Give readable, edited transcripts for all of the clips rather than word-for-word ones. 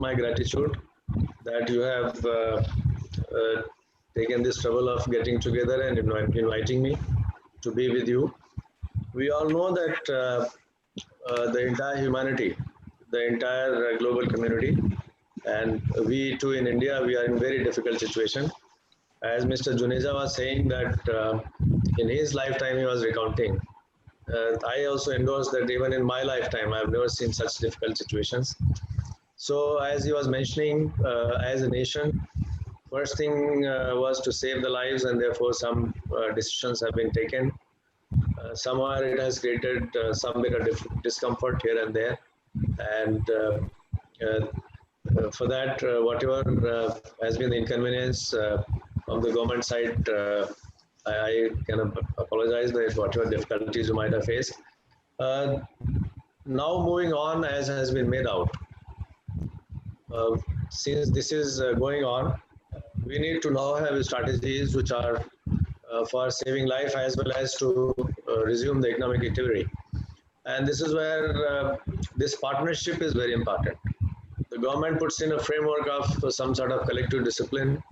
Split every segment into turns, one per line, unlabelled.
my gratitude that you have taken this trouble of getting together and inviting me to be with you. We all know that the entire humanity, the entire global community, and we too in India, we are in very difficult situation. As Mr. Juneja was saying that in his lifetime he was recounting, I also endorse that even in my lifetime I have never seen such difficult situations. So as he was mentioning, as a nation, first thing was to save the lives, and therefore some decisions have been taken. Somewhere it has created some bit of discomfort here and there, and uh, for that, whatever has been the inconvenience from the government side, I can apologize that whatever difficulties you might have faced. Uh, Now moving on, as has been made out, uh, since this is going on, we need to now have strategies which are for saving life as well as to resume the economic activity. And this is where this partnership is very important. The government puts in a framework of some sort of collective discipline,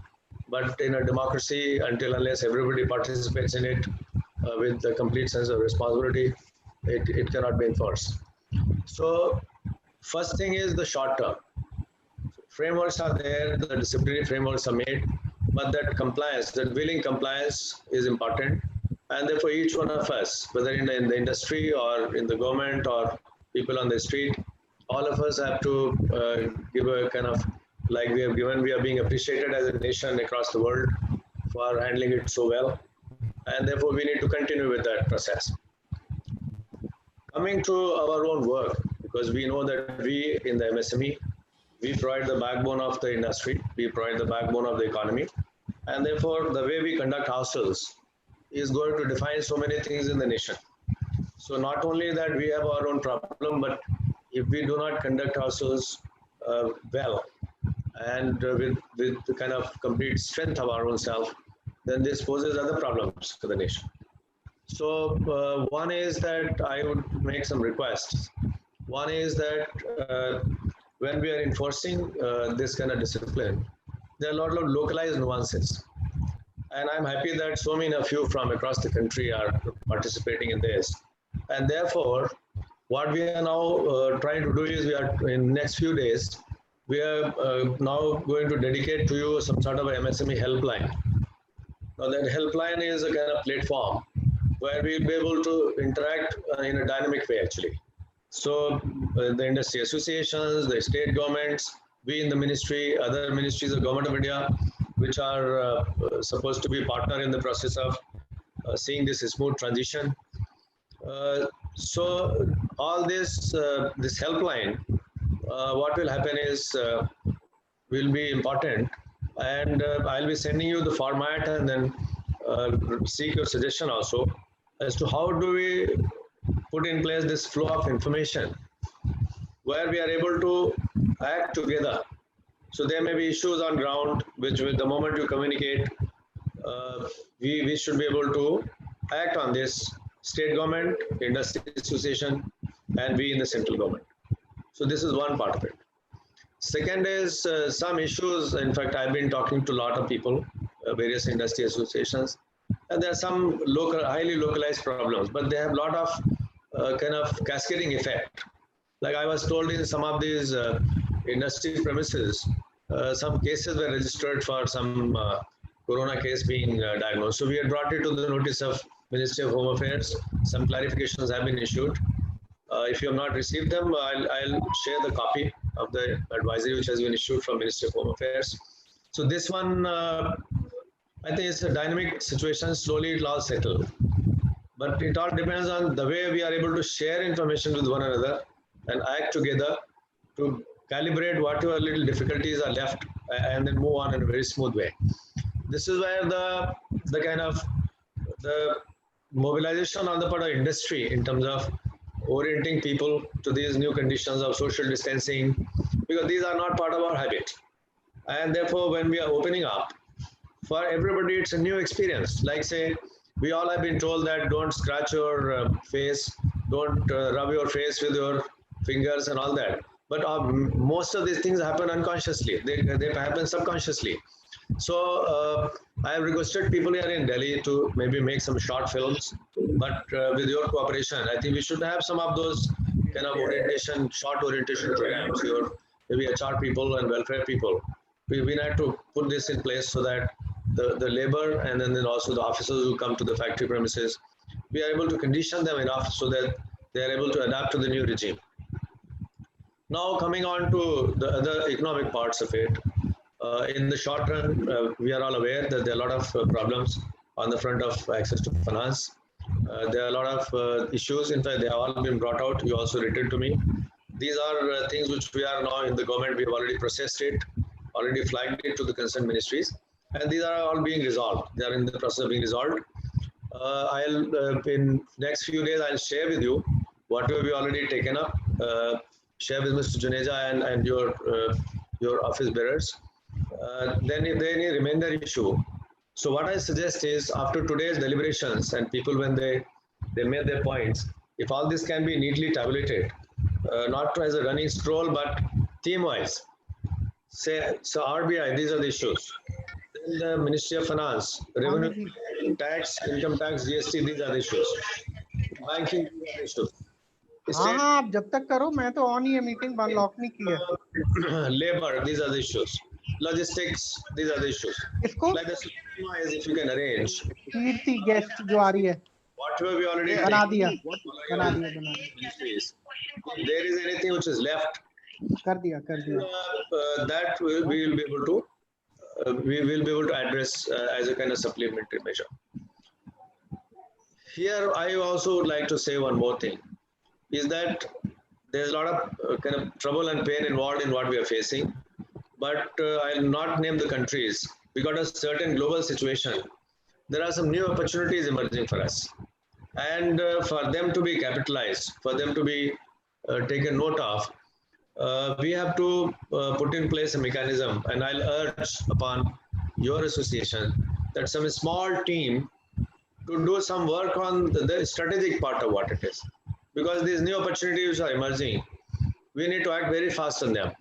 but in a democracy, until unless everybody participates in it with a complete sense of responsibility, it cannot be enforced. So first thing is the short term. Frameworks are there, the disciplinary frameworks are made, but that compliance, that willing compliance is important. And therefore, each one of us, whether in the industry or in the government or people on the street, all of us have to give a kind of, like we have given, we are being appreciated as a nation across the world for handling it so well. And therefore, we need to continue with that process. Coming to our own work, because we know that we in the MSME, we provide the backbone of the industry, we provide the backbone of the economy, and therefore the way we conduct ourselves is going to define so many things in the nation. So not only that we have our own problem, but if we do not conduct ourselves well and with the kind of complete strength of our own self, then this poses other problems to the nation. So one is that I would make some requests. One is that when we are enforcing this kind of discipline, there are a lot of localized nuances. And I'm happy that so many of you from across the country are participating in this. And therefore, what we are now trying to do is we are in next few days, we are now going to dedicate to you some sort of a MSME helpline. Now that helpline is a kind of platform where we'll be able to interact in a dynamic way actually. So the industry associations, the state governments, we in the ministry, other ministries of Government of India, which are supposed to be partner in the process of seeing this smooth transition. So all this, this helpline, what will happen is will be important, and I'll be sending you the format and then seek your suggestion also as to how do we put in place this flow of information where we are able to act together. So there may be issues on ground which with the moment you communicate, we should be able to act on this, state government, industry association, and we in the central government. So this is one part of it. Second is some issues. In fact, I've been talking to a lot of people, various industry associations, and there are some local, highly localized problems, but they have a lot of kind of cascading effect. Like I was told in some of these industry premises, some cases were registered for some corona case being diagnosed. So we had brought it to the notice of Ministry of Home Affairs. Some clarifications have been issued. If you have not received them, I'll share the copy of the advisory which has been issued from Ministry of Home Affairs. So this one, I think it's a dynamic situation. Slowly it will all settle. But it all depends on the way we are able to share information with one another and act together to calibrate whatever little difficulties are left and then move on in a very smooth way. This is where the kind of the mobilization on the part of industry in terms of orienting people to these new conditions of social distancing, because these are not part of our habit. And therefore, when we are opening up, for everybody, it's a new experience. Like say, we all have been told that don't scratch your face, don't rub your face with your fingers and all that. but most of these things happen unconsciously. They happen subconsciously. So I have requested people here in Delhi to maybe make some short films, but with your cooperation, I think we should have some of those kind of orientation, short orientation programs. Your maybe HR people and welfare people. We need to put this in place so that the labor and then also the officers who come to the factory premises, we are able to condition them enough so that they are able to adapt to the new regime. Now coming on to the other economic parts of it, in the short run, we are all aware that there are a lot of problems on the front of access to finance. There are a lot of issues. In fact, they have all been brought out. You also written to me. These are things which we are now in the government. We have already processed it, already flagged it to the concerned ministries, and these are all being resolved. They are in the process of being resolved. I'll in next few days I'll share with you whatever we already taken up. Share with Mr. Juneja and your office bearers. Then if there any remainder issue, so what I suggest is after today's deliberations and people when they made their points, if all this can be neatly tabulated, not as a running scroll but theme wise. Say so RBI, these are the issues. Then the Ministry of Finance, Revenue, Tax, Income Tax, GST, these are the issues. Banking, these are the issues.
हाँ हाँ आप जब तक करो, मैं तो on ही है, meeting lock नहीं की है.
Labor, these are the issues. Logistics, these are the issues.
इसको
Like the is if you can arrange.
Kirti guest जो आ रही है,
Whatever we already
बना
take,
दिया.
if there is anything which is left,
कर दिया.
that we will be able to we will be able to address as a kind of supplementary measure. Here, I also would like to say one more thing, is that there's a lot of kind of trouble and pain involved in what we are facing, but I'll not name the countries. Because of certain global situation, there are some new opportunities emerging for us. And for them to be capitalized, for them to be taken note of, we have to put in place a mechanism, and I'll urge upon your association that some small team to do some work on the strategic part of what it is. Because these new opportunities are emerging, we need to act very fast on them.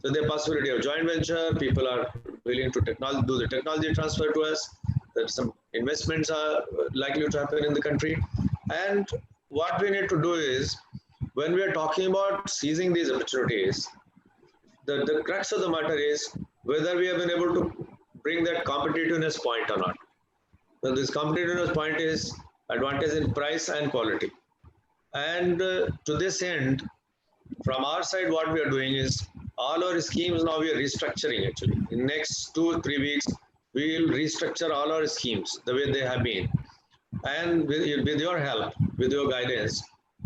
So the possibility of joint venture, people are willing to do the technology transfer to us, that some investments are likely to happen in the country. And what we need to do is, when we are talking about seizing these opportunities, the crux of the matter is whether we have been able to bring that competitiveness point or not. So this competitiveness point is advantage in price and quality. And to this end, from our side, what we are doing is all our schemes now we are restructuring actually. In next 2-3 weeks, we will restructure all our schemes the way they have been. And with your help, with your guidance,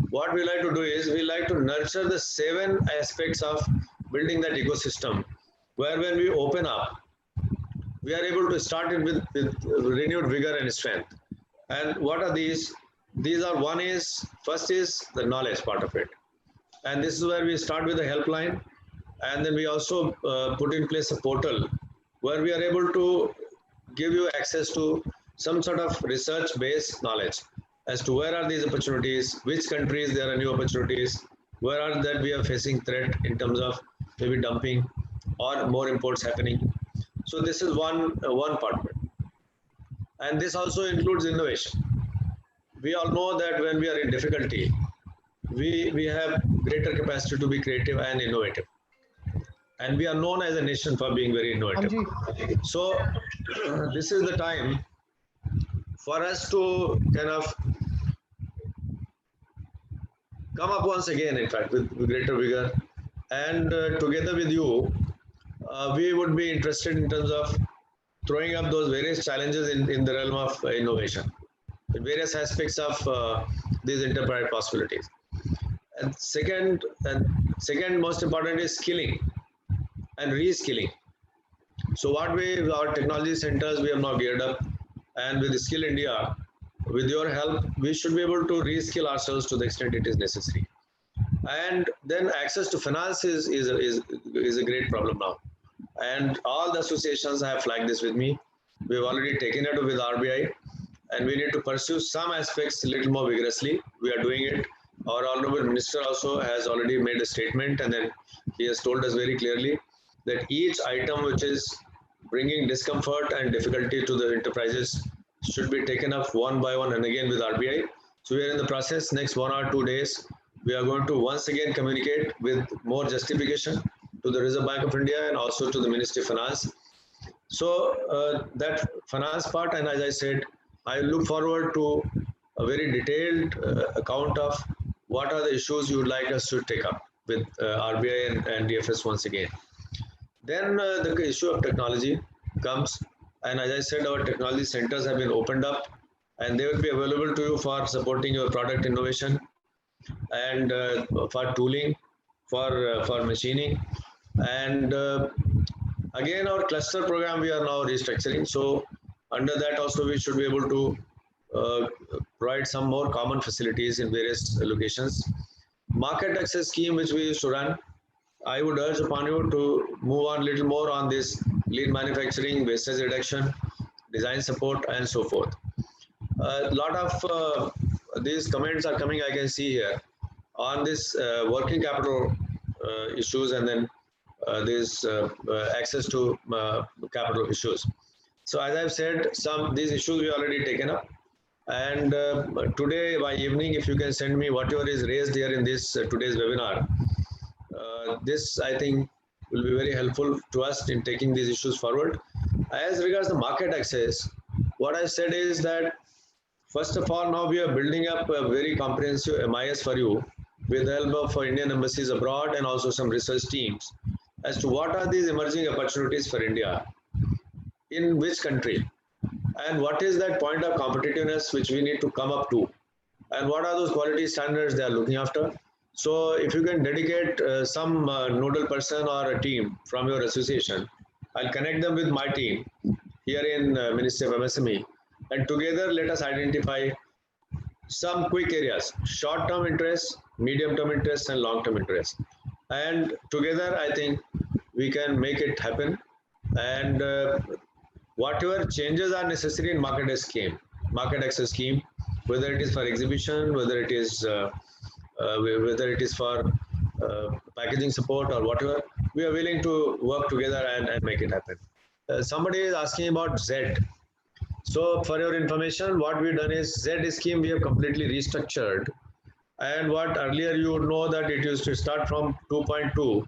what we like to do is we like to nurture the 7 aspects of building that ecosystem, where when we open up, we are able to start it with renewed vigor and strength. And what are these? These are first is the knowledge part of it. And this is where we start with the helpline. And then we also put in place a portal where we are able to give you access to some sort of research-based knowledge as to where are these opportunities, which countries there are new opportunities, where are that we are facing threat in terms of maybe dumping or more imports happening. So this is one part of it. And this also includes innovation. We all know that when we are in difficulty, we have greater capacity to be creative and innovative. And we are known as a nation for being very innovative. So this is the time for us to kind of come up once again, in fact, with greater vigor. And together with you, we would be interested in terms of throwing up those various challenges in the realm of innovation, in various aspects of these enterprise possibilities. And second most important is skilling and reskilling. So our technology centers, we have now geared up, and with Skill India, with your help, we should be able to reskill ourselves to the extent it is necessary. And then access to finance is a great problem now. And all the associations have flagged this with me. We've already taken it up with RBI, and we need to pursue some aspects a little more vigorously. We are doing it. Our Honorable Minister also has already made a statement, and then he has told us very clearly that each item which is bringing discomfort and difficulty to the enterprises should be taken up one by one and again with RBI. So we are in the process. Next 1 or 2 days, we are going to once again communicate with more justification to the Reserve Bank of India and also to the Ministry of Finance. So that finance part, and as I said, I look forward to a very detailed account of what are the issues you would like us to take up with RBI and DFS once again. Then the issue of technology comes, and as I said, our technology centers have been opened up, and they will be available to you for supporting your product innovation and for tooling, for machining, and again our cluster program we are now restructuring. So under that also we should be able to uh, provide some more common facilities in various locations. Market access scheme which we used to run, I would urge upon you to move on a little more on this lean manufacturing, wastage reduction, design support, and so forth. A lot of these comments are coming, I can see here, on this working capital issues, and then this access to capital issues. So as I've said, some these issues we already taken up. And today by evening, if you can send me whatever is raised here in this today's webinar, this I think will be very helpful to us in taking these issues forward. As regards the market access, what I said is that first of all, now we are building up a very comprehensive MIS for you with the help of Indian embassies abroad and also some research teams as to what are these emerging opportunities for India in which country, and what is that point of competitiveness which we need to come up to, and what are those quality standards they are looking after. So if you can dedicate some nodal person or a team from your association, I'll connect them with my team here in Ministry of MSME, and together let us identify some quick areas: short term interest, medium term interest, and long term interest. And together, I think we can make it happen. And whatever changes are necessary in market access scheme, whether it is for exhibition, whether it is for packaging support or whatever, we are willing to work together and make it happen. Somebody is asking about Z. So for your information, what we've done is Z scheme we have completely restructured. And what earlier you would know that it used to start from 2.2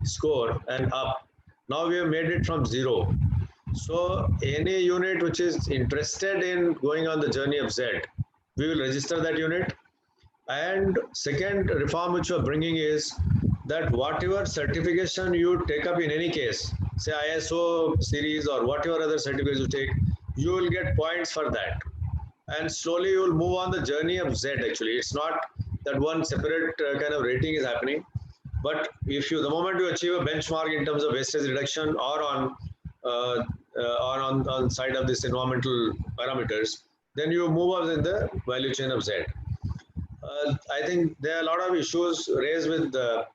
score and up. Now we have made it from 0. So any unit which is interested in going on the journey of Z, we will register that unit. And second reform which we are bringing is that whatever certification you take up in any case, say ISO series or whatever other certificates you take, you will get points for that. And slowly you will move on the journey of Z actually. It's not that one separate kind of rating is happening. But if you, the moment you achieve a benchmark in terms of wastage reduction or on side of this environmental parameters, then you move up in the value chain of Z. I think there are a lot of issues raised with the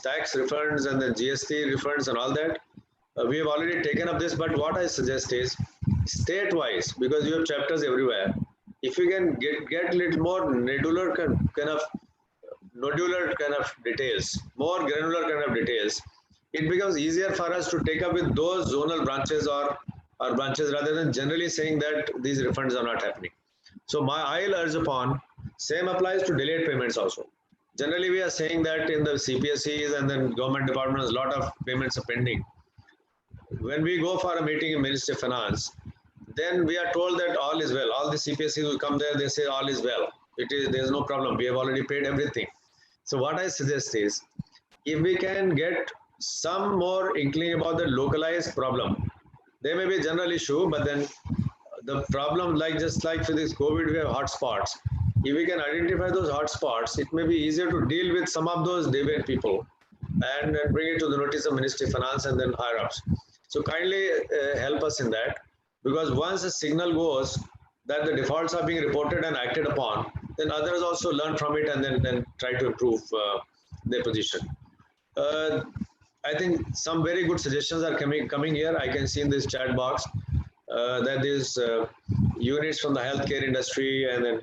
tax refunds and the GST refunds and all that. We have already taken up this, but what I suggest is state-wise, because you have chapters everywhere. If you can get a little more nodular kind of details, more granular kind of details, it becomes easier for us to take up with those zonal branches or branches rather than generally saying that these refunds are not happening. So I'll urge upon, same applies to delayed payments also. Generally, we are saying that in the CPSEs and then government departments, a lot of payments are pending. When we go for a meeting in Ministry of Finance, then we are told that all is well. All the CPSEs will come there, they say all is well. There's no problem. We have already paid everything. So what I suggest is, if we can get some more inkling about the localized problem, there may be a general issue, but then the problem, like just like for this COVID, we have hotspots. If we can identify those hotspots, it may be easier to deal with some of those deviant people and bring it to the notice of Ministry of Finance and then higher ups. So kindly help us in that, because once a signal goes that the defaults are being reported and acted upon, then others also learn from it and then try to improve their position. Uh, I think some very good suggestions are coming here. I can see in this chat box that is units from the healthcare industry and then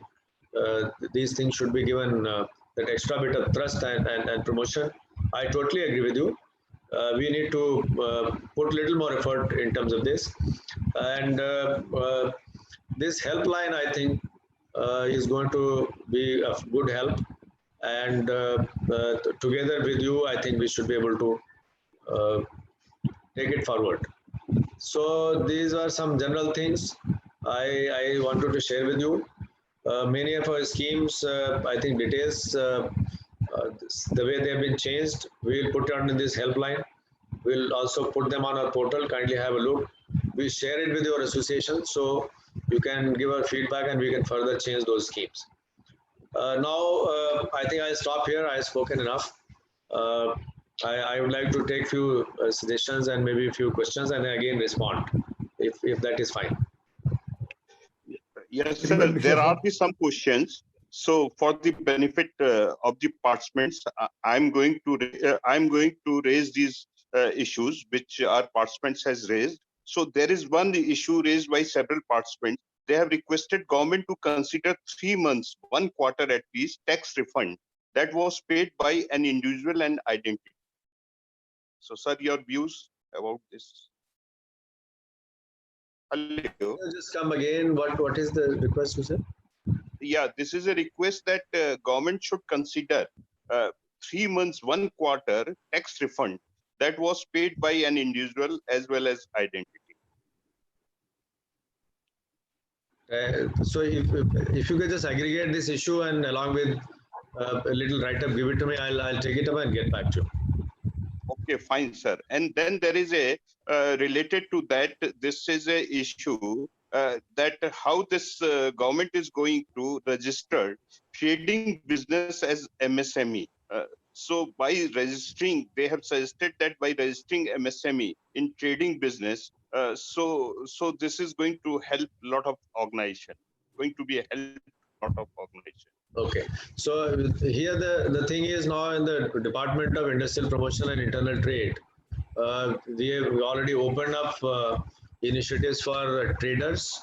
these things should be given that extra bit of thrust and promotion. I totally agree with you. We need to put little more effort in terms of this. And this helpline, I think, is going to be of good help. And together with you, I think we should be able to uh, take it forward. So these are some general things I wanted to share with you. Many of our schemes, I think details, the way they have been changed, we will put it on this helpline. We'll also put them on our portal. Kindly have a look. We share it with your association so you can give our feedback and we can further change those schemes. Now, I think I'll stop here. I've spoken enough. Uh, I would like to take few suggestions and maybe a few questions and again respond if that is fine.
Yes, sir. There are some questions. So, for the benefit of the participants, I'm going to raise these issues which our participants has raised. So, there is one issue raised by several participants. They have requested government to consider 3 months, 1 quarter at least, tax refund that was paid by an individual and identity. So, sir, your views about this? Hello.
Just come again. What is the request you said?
Yeah, this is a request that government should consider 3 months, 1 quarter tax refund that was paid by an individual as well as identity.
So if you could just aggregate this issue and along with a little write-up, give it to me. I'll take it up and get back to you.
Okay, fine, sir. And then there is a related to that. This is a issue that how this government is going to register trading business as MSME. So by registering, they have suggested that by registering MSME in trading business, so this is going to help a lot of organization. Going to be a help lot of organization.
Okay, so here the thing is now in the Department of Industrial Promotion and Internal Trade, we have already opened up initiatives for traders.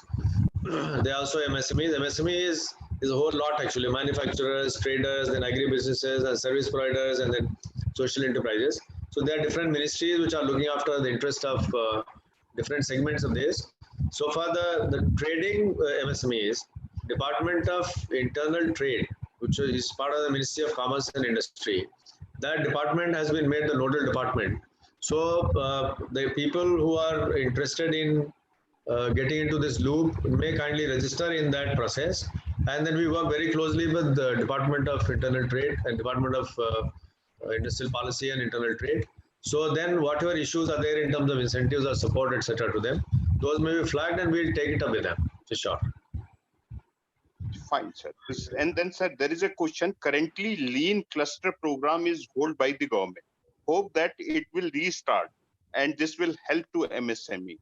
They also MSMEs. MSME is a whole lot actually: manufacturers, traders, then agri businesses and service providers, and then social enterprises. So there are different ministries which are looking after the interest of different segments of this. So for the trading MSMEs, Department of Internal Trade, which is part of the Ministry of Commerce and Industry, that department has been made the nodal department. So the people who are interested in getting into this loop may kindly register in that process, and then we work very closely with the Department of Internal Trade and Department of Industrial Policy and Internal Trade. So then whatever issues are there in terms of incentives or support, etc., to them, those may be flagged and we'll take it up with them for sure.
Fine, sir. And then, sir, there is a question. Currently, lean cluster program is held by the government. Hope that it will restart and this will help to MSME.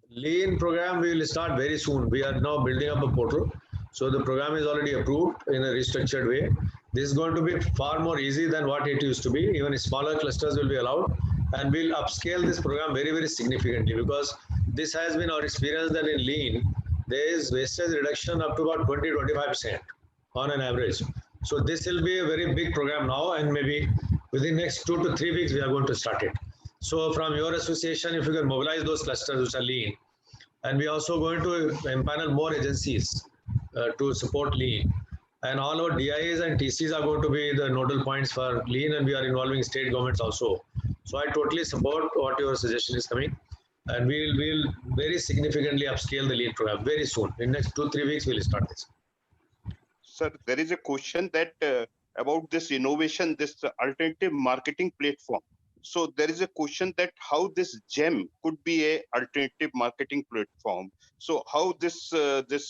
Lean program we will start very soon. We are now building up a portal. So the program is already approved in a restructured way. This is going to be far more easy than what it used to be. Even smaller clusters will be allowed. And we'll upscale this program very, very significantly, because this has been our experience that in lean, there is wastage reduction up to about 20-25% on an average. So this will be a very big program now, and maybe within next 2 to 3 weeks, we are going to start it. So from your association, if you can mobilize those clusters which are lean, and we are also going to empanel more agencies to support lean. And all our DIAs and TCs are going to be the nodal points for lean, and we are involving state governments also. So I totally support what your suggestion is coming. And we'll very significantly upscale the lean program very soon. In next 2-3 weeks, we'll start this.
Sir, there is a question that about this innovation, this alternative marketing platform. So there is a question that how this GEM could be a alternative marketing platform. So how this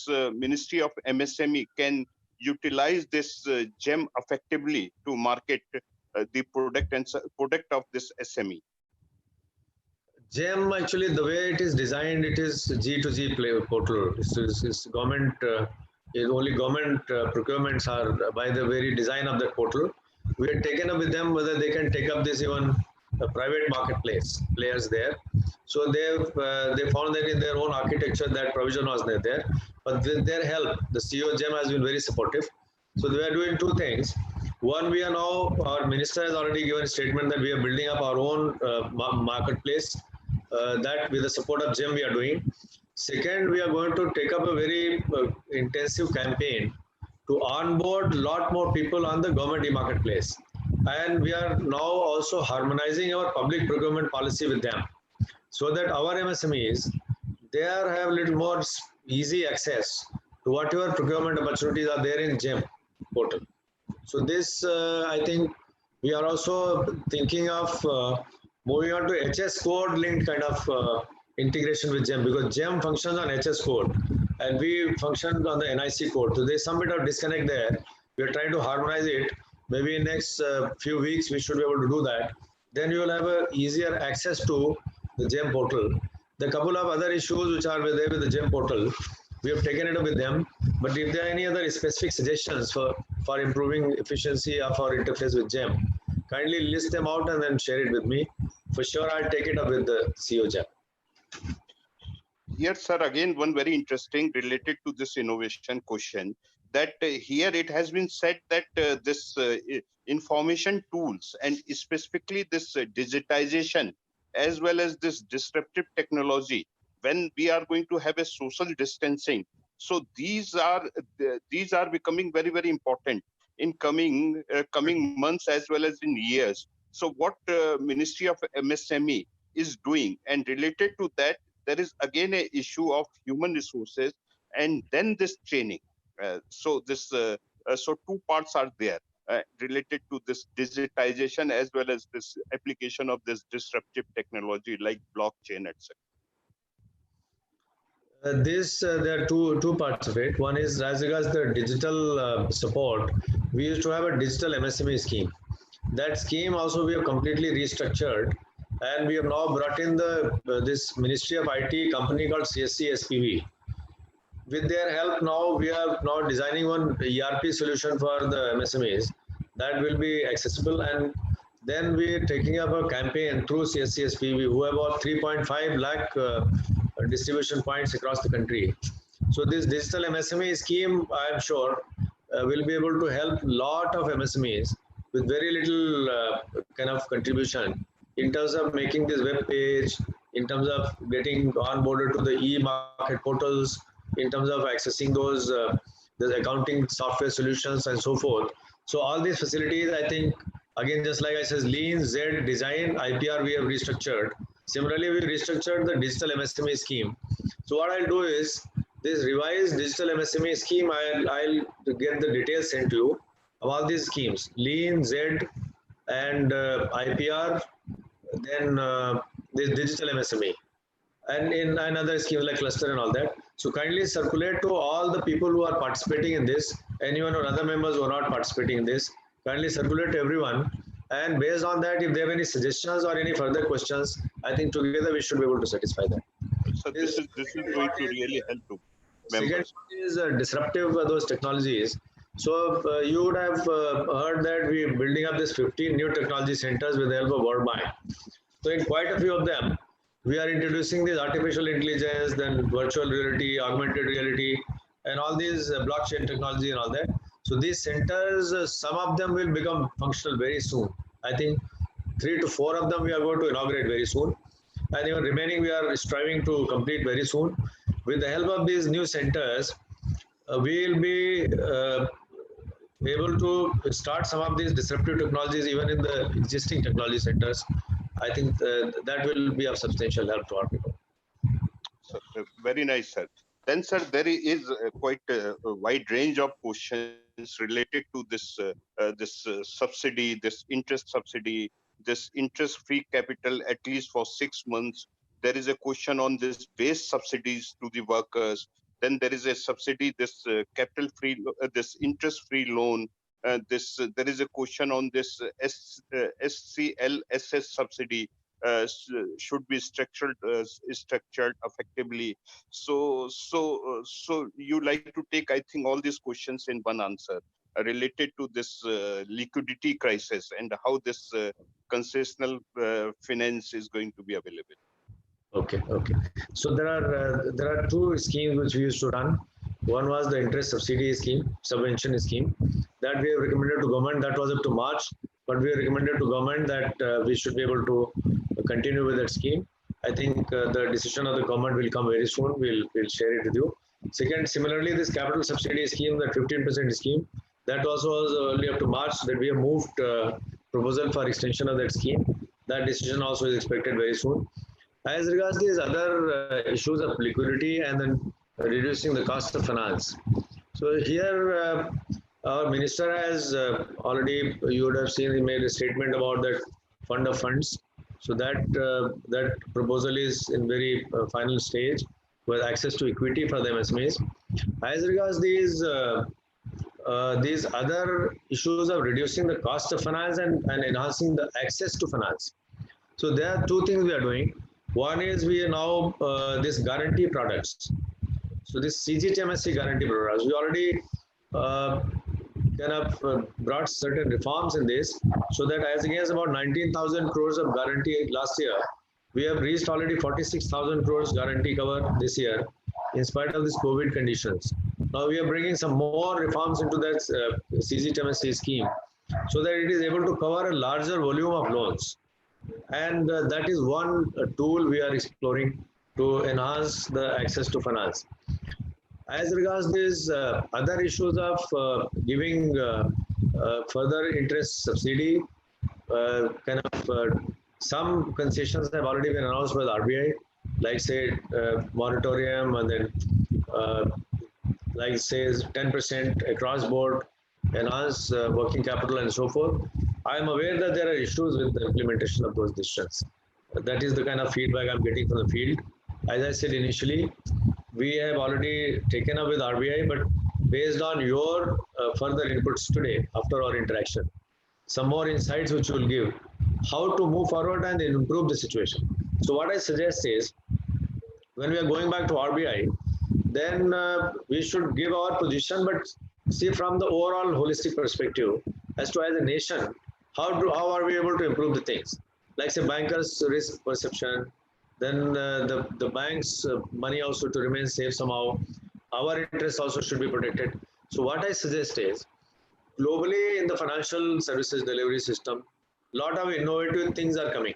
Ministry of MSME can utilize this GEM effectively to market the product and product of this SME.
GEM, actually, the way it is designed, it is G2G portal. It's government, only government procurements are by the very design of that portal. We had taken up with them whether they can take up this even private marketplace players there. So they found that in their own architecture that provision was not there. But with their help, the CEO GEM has been very supportive. So they are doing two things. One, we are now, our minister has already given a statement that we are building up our own marketplace. That with the support of GEM we are doing. Second, we are going to take up a very intensive campaign to onboard a lot more people on the government e-marketplace. And we are now also harmonizing our public procurement policy with them so that our MSMEs, they have a little more easy access to whatever procurement opportunities are there in GEM portal. So this, I think, we are also thinking of moving on to HS code linked kind of integration with GEM, because GEM functions on HS code and we function on the NIC code. So there's some bit of disconnect there. We are trying to harmonize it. Maybe in next few weeks we should be able to do that. Then you will have a easier access to the GEM portal. The couple of other issues which are there with the GEM portal, we have taken it up with them. But if there are any other specific suggestions for improving efficiency of our interface with GEM, kindly list them out and then share it with me. For sure, I'll take it up with the CEO GEM.
Here, sir, again, one very interesting related to this innovation question, that here it has been said that this information tools and specifically this digitization as well as this disruptive technology, when we are going to have a social distancing, so these are becoming very, very important in coming months as well as in years. So what Ministry of MSME is doing, and related to that, there is again a issue of human resources and then this training. So two parts are there related to this digitization as well as this application of this disruptive technology like blockchain, etc.
There are two parts of it. One is as regards the digital support. We used to have a digital MSME scheme. That scheme also we have completely restructured, and we have now brought in the this Ministry of IT company called CSC SPV. With their help, now we are now designing one ERP solution for the MSMEs that will be accessible, and then we are taking up a campaign through CSC SPV, who have about 3.5 lakh distribution points across the country. So this digital MSME scheme, I am sure, will be able to help lot of MSMEs with very little kind of contribution in terms of making this web page, in terms of getting onboarded to the e-market portals, in terms of accessing those accounting software solutions and so forth. So all these facilities, I think, again, just like I said, lean, Z, design, IPR, we have restructured. Similarly, we restructured the digital MSME scheme. So what I'll do is, this revised digital MSME scheme, I'll get the details sent to you of all these schemes, lean, Z, and IPR, then this digital MSME, and in another scheme like cluster and all that. So kindly circulate to all the people who are participating in this, anyone or other members who are not participating in this, kindly circulate to everyone. And based on that, if they have any suggestions or any further questions, I think together we should be able to satisfy that.
So this is going to really help to members.
Second is disruptive those technologies. So you would have heard that we are building up this 15 new technology centers with the help of World Bank. So in quite a few of them, we are introducing this artificial intelligence, then virtual reality, augmented reality, and all these blockchain technology and all that. So these centers, some of them will become functional very soon. I think 3 to 4 of them we are going to inaugurate very soon. And even remaining we are striving to complete very soon. With the help of these new centers, we will be able to start some of these disruptive technologies even in the existing technology centers. I think that will be of substantial help to our people.
So, very nice, sir. Then, sir, there is quite a wide range of questions related to this subsidy, this interest subsidy, this interest-free capital at least for 6 months. There is a question on this base subsidies to the workers. Then there is a subsidy, this capital-free, this interest-free loan. There is a question on this SCLSS subsidy. Should be structured effectively. So you like to take, I think, all these questions in one answer related to this liquidity crisis and how this concessional finance is going to be available.
Okay, okay. So there are two schemes which we used to run. One was the interest subsidy scheme, subvention scheme, that we have recommended to government. That was up to March, but we have recommended to government that we should be able to continue with that scheme. I think the decision of the government will come very soon. We'll share it with you. Second, similarly, this capital subsidy scheme, that 15% scheme, that also was only up to March, that we have moved proposal for extension of that scheme. That decision also is expected very soon. As regards these other issues of liquidity and then reducing the cost of finance. So here, our minister has already, you would have seen, he made a statement about that fund of funds. So that proposal is in very final stage with access to equity for the MSMEs. As regards these other issues of reducing the cost of finance and enhancing the access to finance. So there are two things we are doing. One is we are now this guarantee products. So this CGTMSC guarantee products, we already kind of brought certain reforms in this, so that as against about 19,000 crores of guarantee last year, we have reached already 46,000 crores guarantee cover this year, in spite of these COVID conditions. Now we are bringing some more reforms into that CGTMSC scheme, so that it is able to cover a larger volume of loans. And that is one tool we are exploring to enhance the access to finance. As regards these other issues of giving further interest subsidy, some concessions have already been announced by the RBI, like say moratorium, and then like say 10% across board, enhance working capital and so forth. I am aware that there are issues with the implementation of those decisions. That is the kind of feedback I'm getting from the field. As I said initially, we have already taken up with RBI, but based on your further inputs today after our interaction, some more insights which will give how to move forward and improve the situation. So what I suggest is, when we are going back to RBI, then we should give our position, but see from the overall holistic perspective as to as a nation, how are we able to improve the things? Like say bankers' risk perception, then the bank's money also to remain safe somehow. Our interests also should be protected. So what I suggest is, globally in the financial services delivery system, lot of innovative things are coming.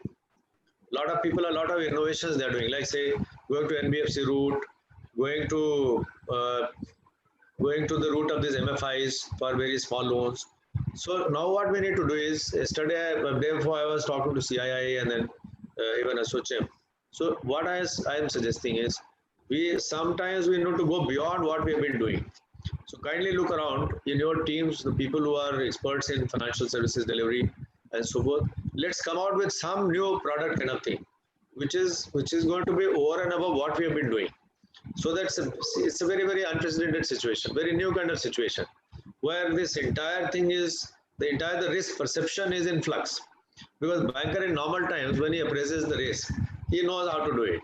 Lot of people, a lot of innovations they are doing. Like say going to NBFC route, going to uh, going to the route of these MFIs for very small loans. So now what we need to do is, yesterday, day before I was talking to CII and then even ASSOCHAM. So what I am suggesting is, sometimes we need to go beyond what we have been doing. So kindly look around in your teams, the people who are experts in financial services delivery and so forth. Let's come out with some new product kind of thing, which is going to be over and above what we have been doing. So it's a very, very unprecedented situation, very new kind of situation, where this entire thing is, the risk perception is in flux. Because banker in normal times, when he appraises the risk, he knows how to do it.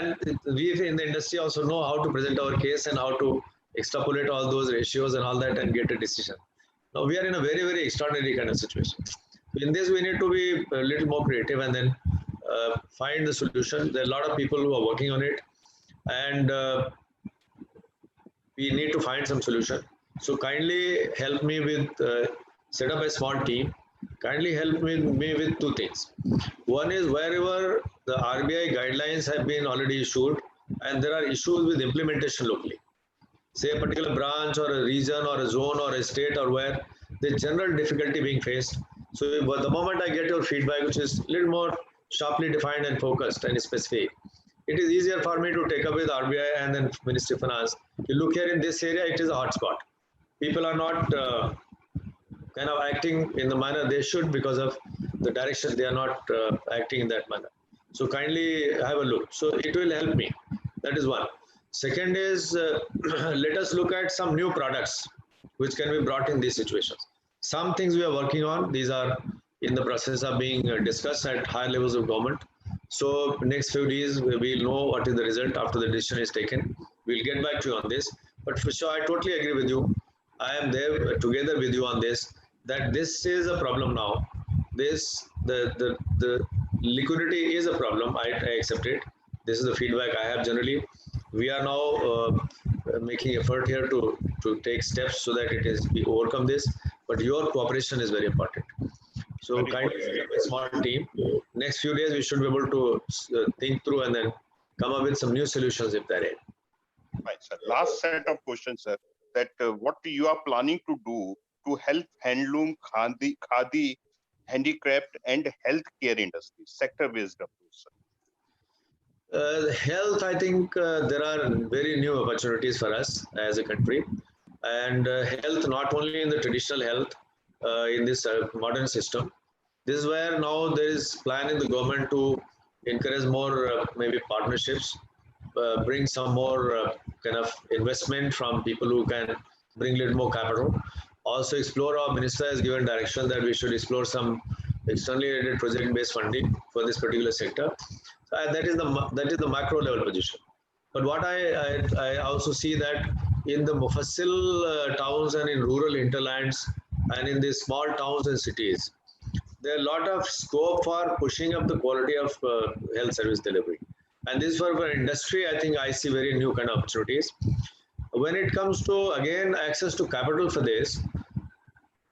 And we in the industry also know how to present our case and how to extrapolate all those ratios and all that and get a decision. Now we are in a very, very extraordinary kind of situation. In this, we need to be a little more creative and then find the solution. There are a lot of people who are working on it, and we need to find some solution. So kindly help me with set up a small team. Kindly help me with two things. One is, wherever the RBI guidelines have been already issued and there are issues with implementation locally, say a particular branch or a region or a zone or a state, or where the general difficulty being faced. So the moment I get your feedback, which is a little more sharply defined and focused and specific, it is easier for me to take up with RBI and then Ministry of Finance. You look here in this area, it is a hotspot. People are not kind of acting in the manner they should because of the direction. They are not acting in that manner. So kindly have a look. So it will help me. That is one. Second is, let us look at some new products which can be brought in these situations. Some things we are working on. These are in the process of being discussed at higher levels of government. So next few days, we will know what is the result after the decision is taken. We'll get back to you on this. But for sure, I totally agree with you. I am there together with you on this, that this is a problem now. This the liquidity is a problem. I accept it. This is the feedback I have generally. We are now making effort here to take steps so that it is we overcome this. But your cooperation is very important. So
Very
kindly
important.
set up a small team. Next few days we should be able to think through and then come up with some new solutions if there is.
Fine, sir. Last set of questions, sir. That what you are planning to do to help handloom, khadi, handicraft, and healthcare industry sector-based approach, sir.
Health, I think there are very new opportunities for us as a country, and health not only in the traditional health in this modern system. This is where now there is plan in the government to encourage more maybe partnerships, bring some more kind of investment from people who can bring a little more capital. Also explore, our minister has given direction that we should explore some externally rated project-based funding for this particular sector. So that is the macro level position. But what I also see that in the Mufassil towns and in rural hinterlands and in these small towns and cities, there are a lot of scope for pushing up the quality of health service delivery. And this for industry, I think I see very new kind of opportunities. When it comes to, again, access to capital for this,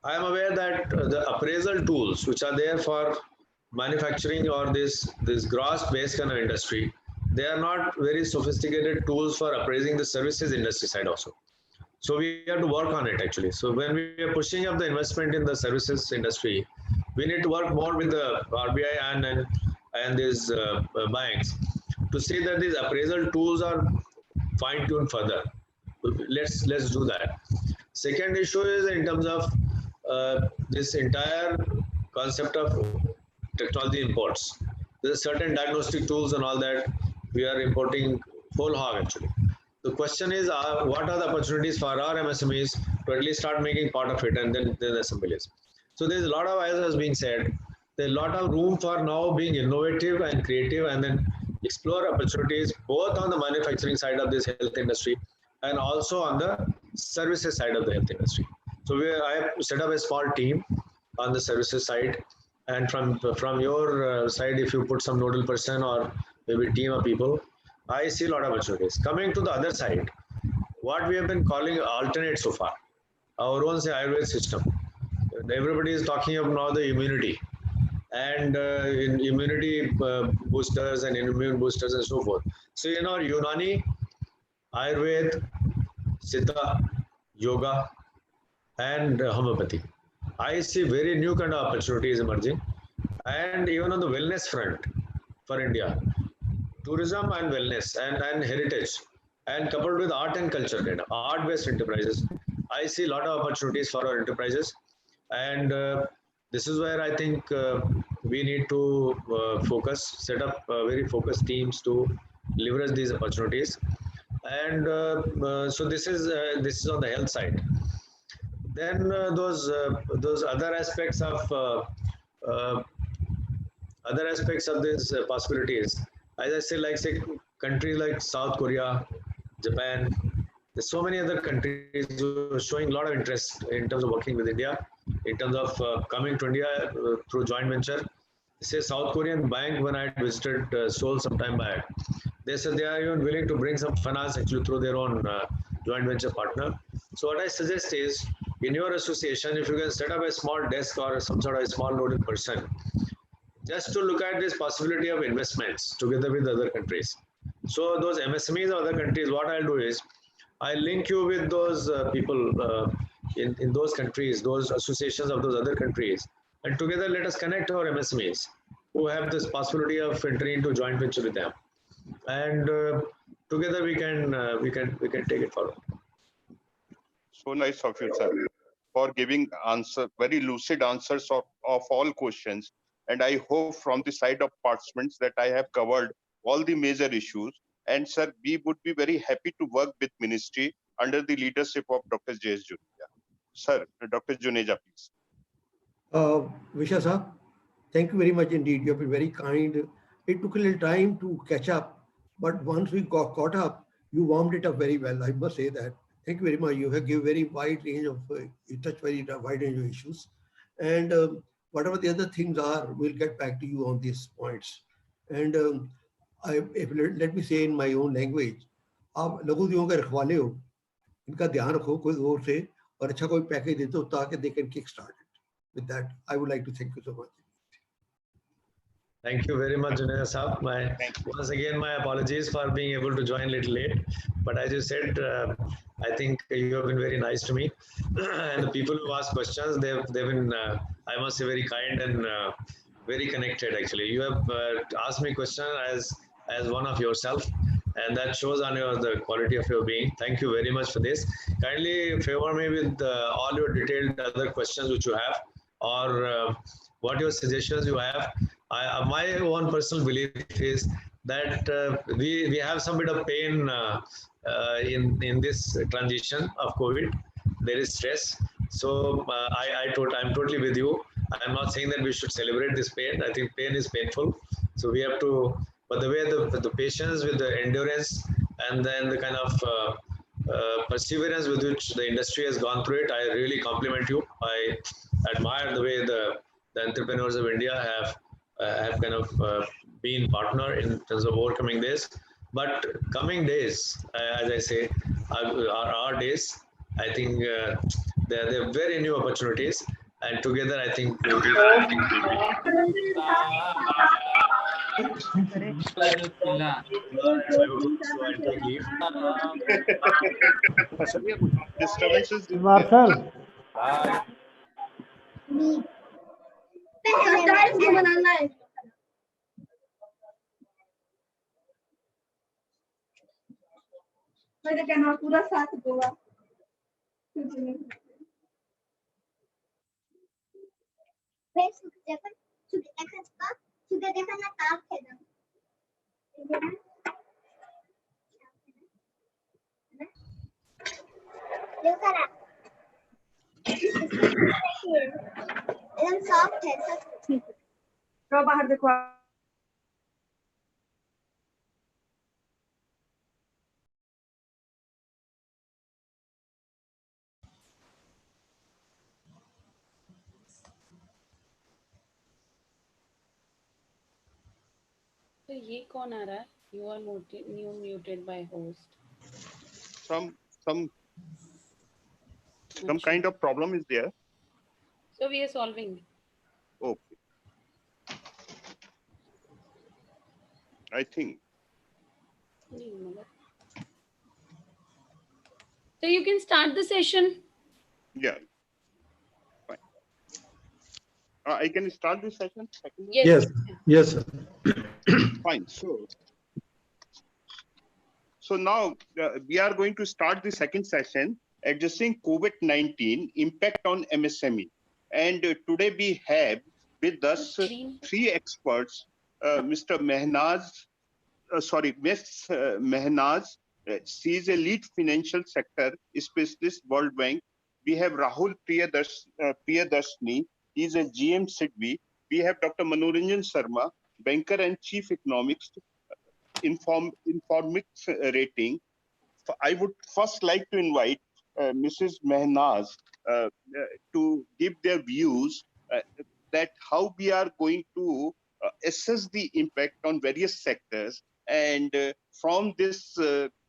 I am aware that the appraisal tools which are there for manufacturing or this gross based kind of industry, they are not very sophisticated tools for appraising the services industry side also. So we have to work on it actually. So when we are pushing up the investment in the services industry, we need to work more with the RBI and these banks to see that these appraisal tools are fine tuned further. Let's do that. Second issue is in terms of this entire concept of technology imports. There's certain diagnostic tools and all that we are importing whole hog actually. The question is, what are the opportunities for our MSMEs to at least start making part of it and then assemblies. So there's a lot of, as has been said, there's a lot of room for now being innovative and creative and then explore opportunities both on the manufacturing side of this health industry and also on the services side of the health industry. So I have set up a small team on the services side, and from your side, if you put some nodal person or maybe team of people, I see a lot of opportunities. Coming to the other side, what we have been calling alternate so far, our own say Ayurveda system. Everybody is talking about now the immunity and in immunity boosters and immune boosters and so forth. So you know, Unani, Ayurveda, Siddha, Yoga, and homeopathy. I see very new kind of opportunities emerging, and even on the wellness front for India, tourism and wellness and heritage, and coupled with art and culture, kind of art-based enterprises. I see a lot of opportunities for our enterprises, and this is where I think we need to focus, set up very focused teams to leverage these opportunities. And so this is on the health side. Then those uh, other aspects of these possibilities, as I say, like say countries like South Korea, Japan, there's so many other countries who are showing a lot of interest in terms of working with India, in terms of coming to India through joint venture. Say South Korean bank, when I had visited Seoul some time back, they said they are even willing to bring some finance actually through their own joint venture partner. So what I suggest is, in your association, if you can set up a small desk or some sort of a small nodal person, just to look at this possibility of investments together with other countries. So those MSMEs of other countries, what I'll do is, I'll link you with those people in those countries, those associations of those other countries, and together let us connect our MSMEs who have this possibility of entering into joint venture with them, and together we can take it forward.
So nice of you, sir, for giving very lucid answers of all questions. And I hope from the side of participants that I have covered all the major issues. And sir, we would be very happy to work with ministry under the leadership of Dr. J.S. Juneja. Sir, Dr. Juneja, please.
Visha sir, thank you very much indeed. You have been very kind. It took a little time to catch up, but once we got caught up, you warmed it up very well. I must say that. Thank you very much. You have given very wide range of, you touch very wide range of issues. And Whatever the other things are, we'll get back to you on these points. And let me say in my own language, आप लघु उद्योगों के रखवाले हो, इनका ध्यान रखो कोई और से और अच्छा कोई पैकेज देते हो ताकि they can kick start it. With that, I would like to thank you so much.
Thank you very much, Junaid Saab. Once again, my apologies for being able to join a little late. But as you said, I think you have been very nice to me. And the people who ask questions, they've been, I must say, very kind and very connected, actually. You have asked me questions as one of yourself, and that shows on the quality of your being. Thank you very much for this. Kindly favor me with all your detailed other questions which you have, or what your suggestions you have. My own personal belief is that we have some bit of pain in this transition of COVID. There is stress. So I'm totally with you. I'm not saying that we should celebrate this pain. I think pain is painful. So we have to, but the way the patience with the endurance and then the kind of perseverance with which the industry has gone through it, I really compliment you. I admire the way the entrepreneurs of India have kind of been partner in terms of overcoming this. But coming days, as I say, our days, I think they're very new opportunities, and together I think we will.
Disturbances.
Marcel.
पूरा साथ गोवा एकदम soft है सब तो बाहर देखो
तो ये कौन आ रहा है? You are muted by host.
Some kind of problem is there.
So we are solving.
Okay. I think.
So you can start the session.
Yeah. Fine. I can start this session.
Yes.
Yes, sir.
Fine. So now we are going to start the second session, addressing COVID-19 impact on MSME. And today we have with us three experts, Mr. Ms. Mehnaz. She is a lead financial sector specialist, World Bank. We have Rahul Priyadarshini. He is a GM SIDBI. We have Dr. Manoranjan Sharma, banker and chief economist, Informix rating. I would first like to invite Mrs. Mehnaz to give their views that how we are going to assess the impact on various sectors, and from this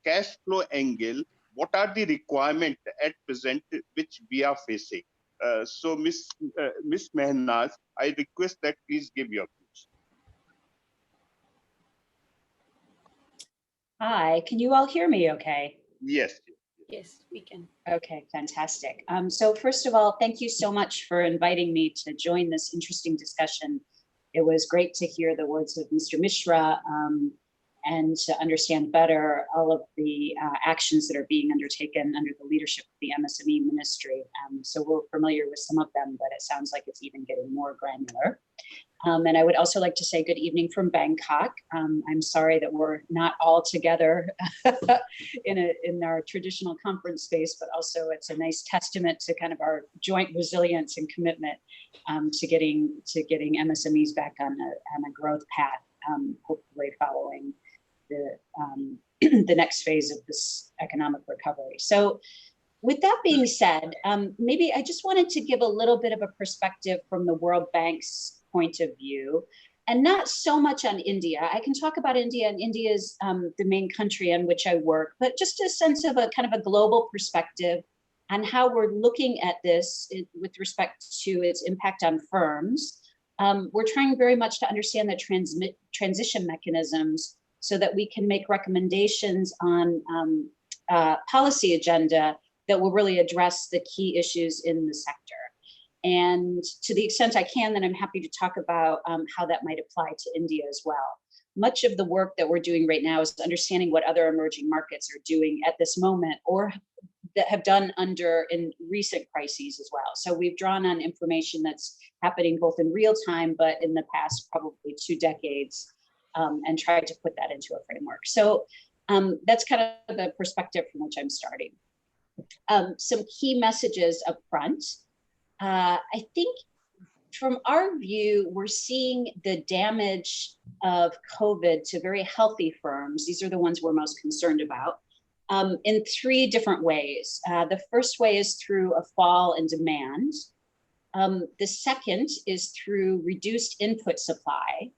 cash flow angle, what are the requirements at present which we are facing? So Miss Mehnaz, I request that please give your views.
Hi, can you all hear me okay?
Yes.
Yes, we can.
Okay, fantastic. So first of all, thank you so much for inviting me to join this interesting discussion. It was great to hear the words of Mr. Mishra and to understand better all of the actions that are being undertaken under the leadership of the MSME ministry. So we're familiar with some of them, but it sounds like it's even getting more granular. And I would also like to say good evening from Bangkok. I'm sorry that we're not all together in our traditional conference space, but also it's a nice testament to kind of our joint resilience and commitment to getting MSMEs back on a growth path, hopefully following the the next phase of this economic recovery. So With that being said, maybe I just wanted to give a little bit of a perspective from the World Bank's point of view, and not so much on India. I can talk about India, and India is the main country on which I work, but just a sense of a kind of a global perspective on how we're looking at this with respect to its impact on firms. We're trying very much to understand the transition mechanisms so that we can make recommendations on policy agenda that will really address the key issues in the sector. And to the extent I can, then I'm happy to talk about how that might apply to India as well. Much of the work that we're doing right now is understanding what other emerging markets are doing at this moment, or that have done in recent crises as well. So we've drawn on information that's happening both in real time, but in the past probably 2 decades, and tried to put that into a framework. So that's kind of the perspective from which I'm starting. Some key messages up front. I think from our view, we're seeing the damage of COVID to very healthy firms. These are the ones we're most concerned about, in 3 different ways. The first way is through a fall in demand. The second is through reduced input supply.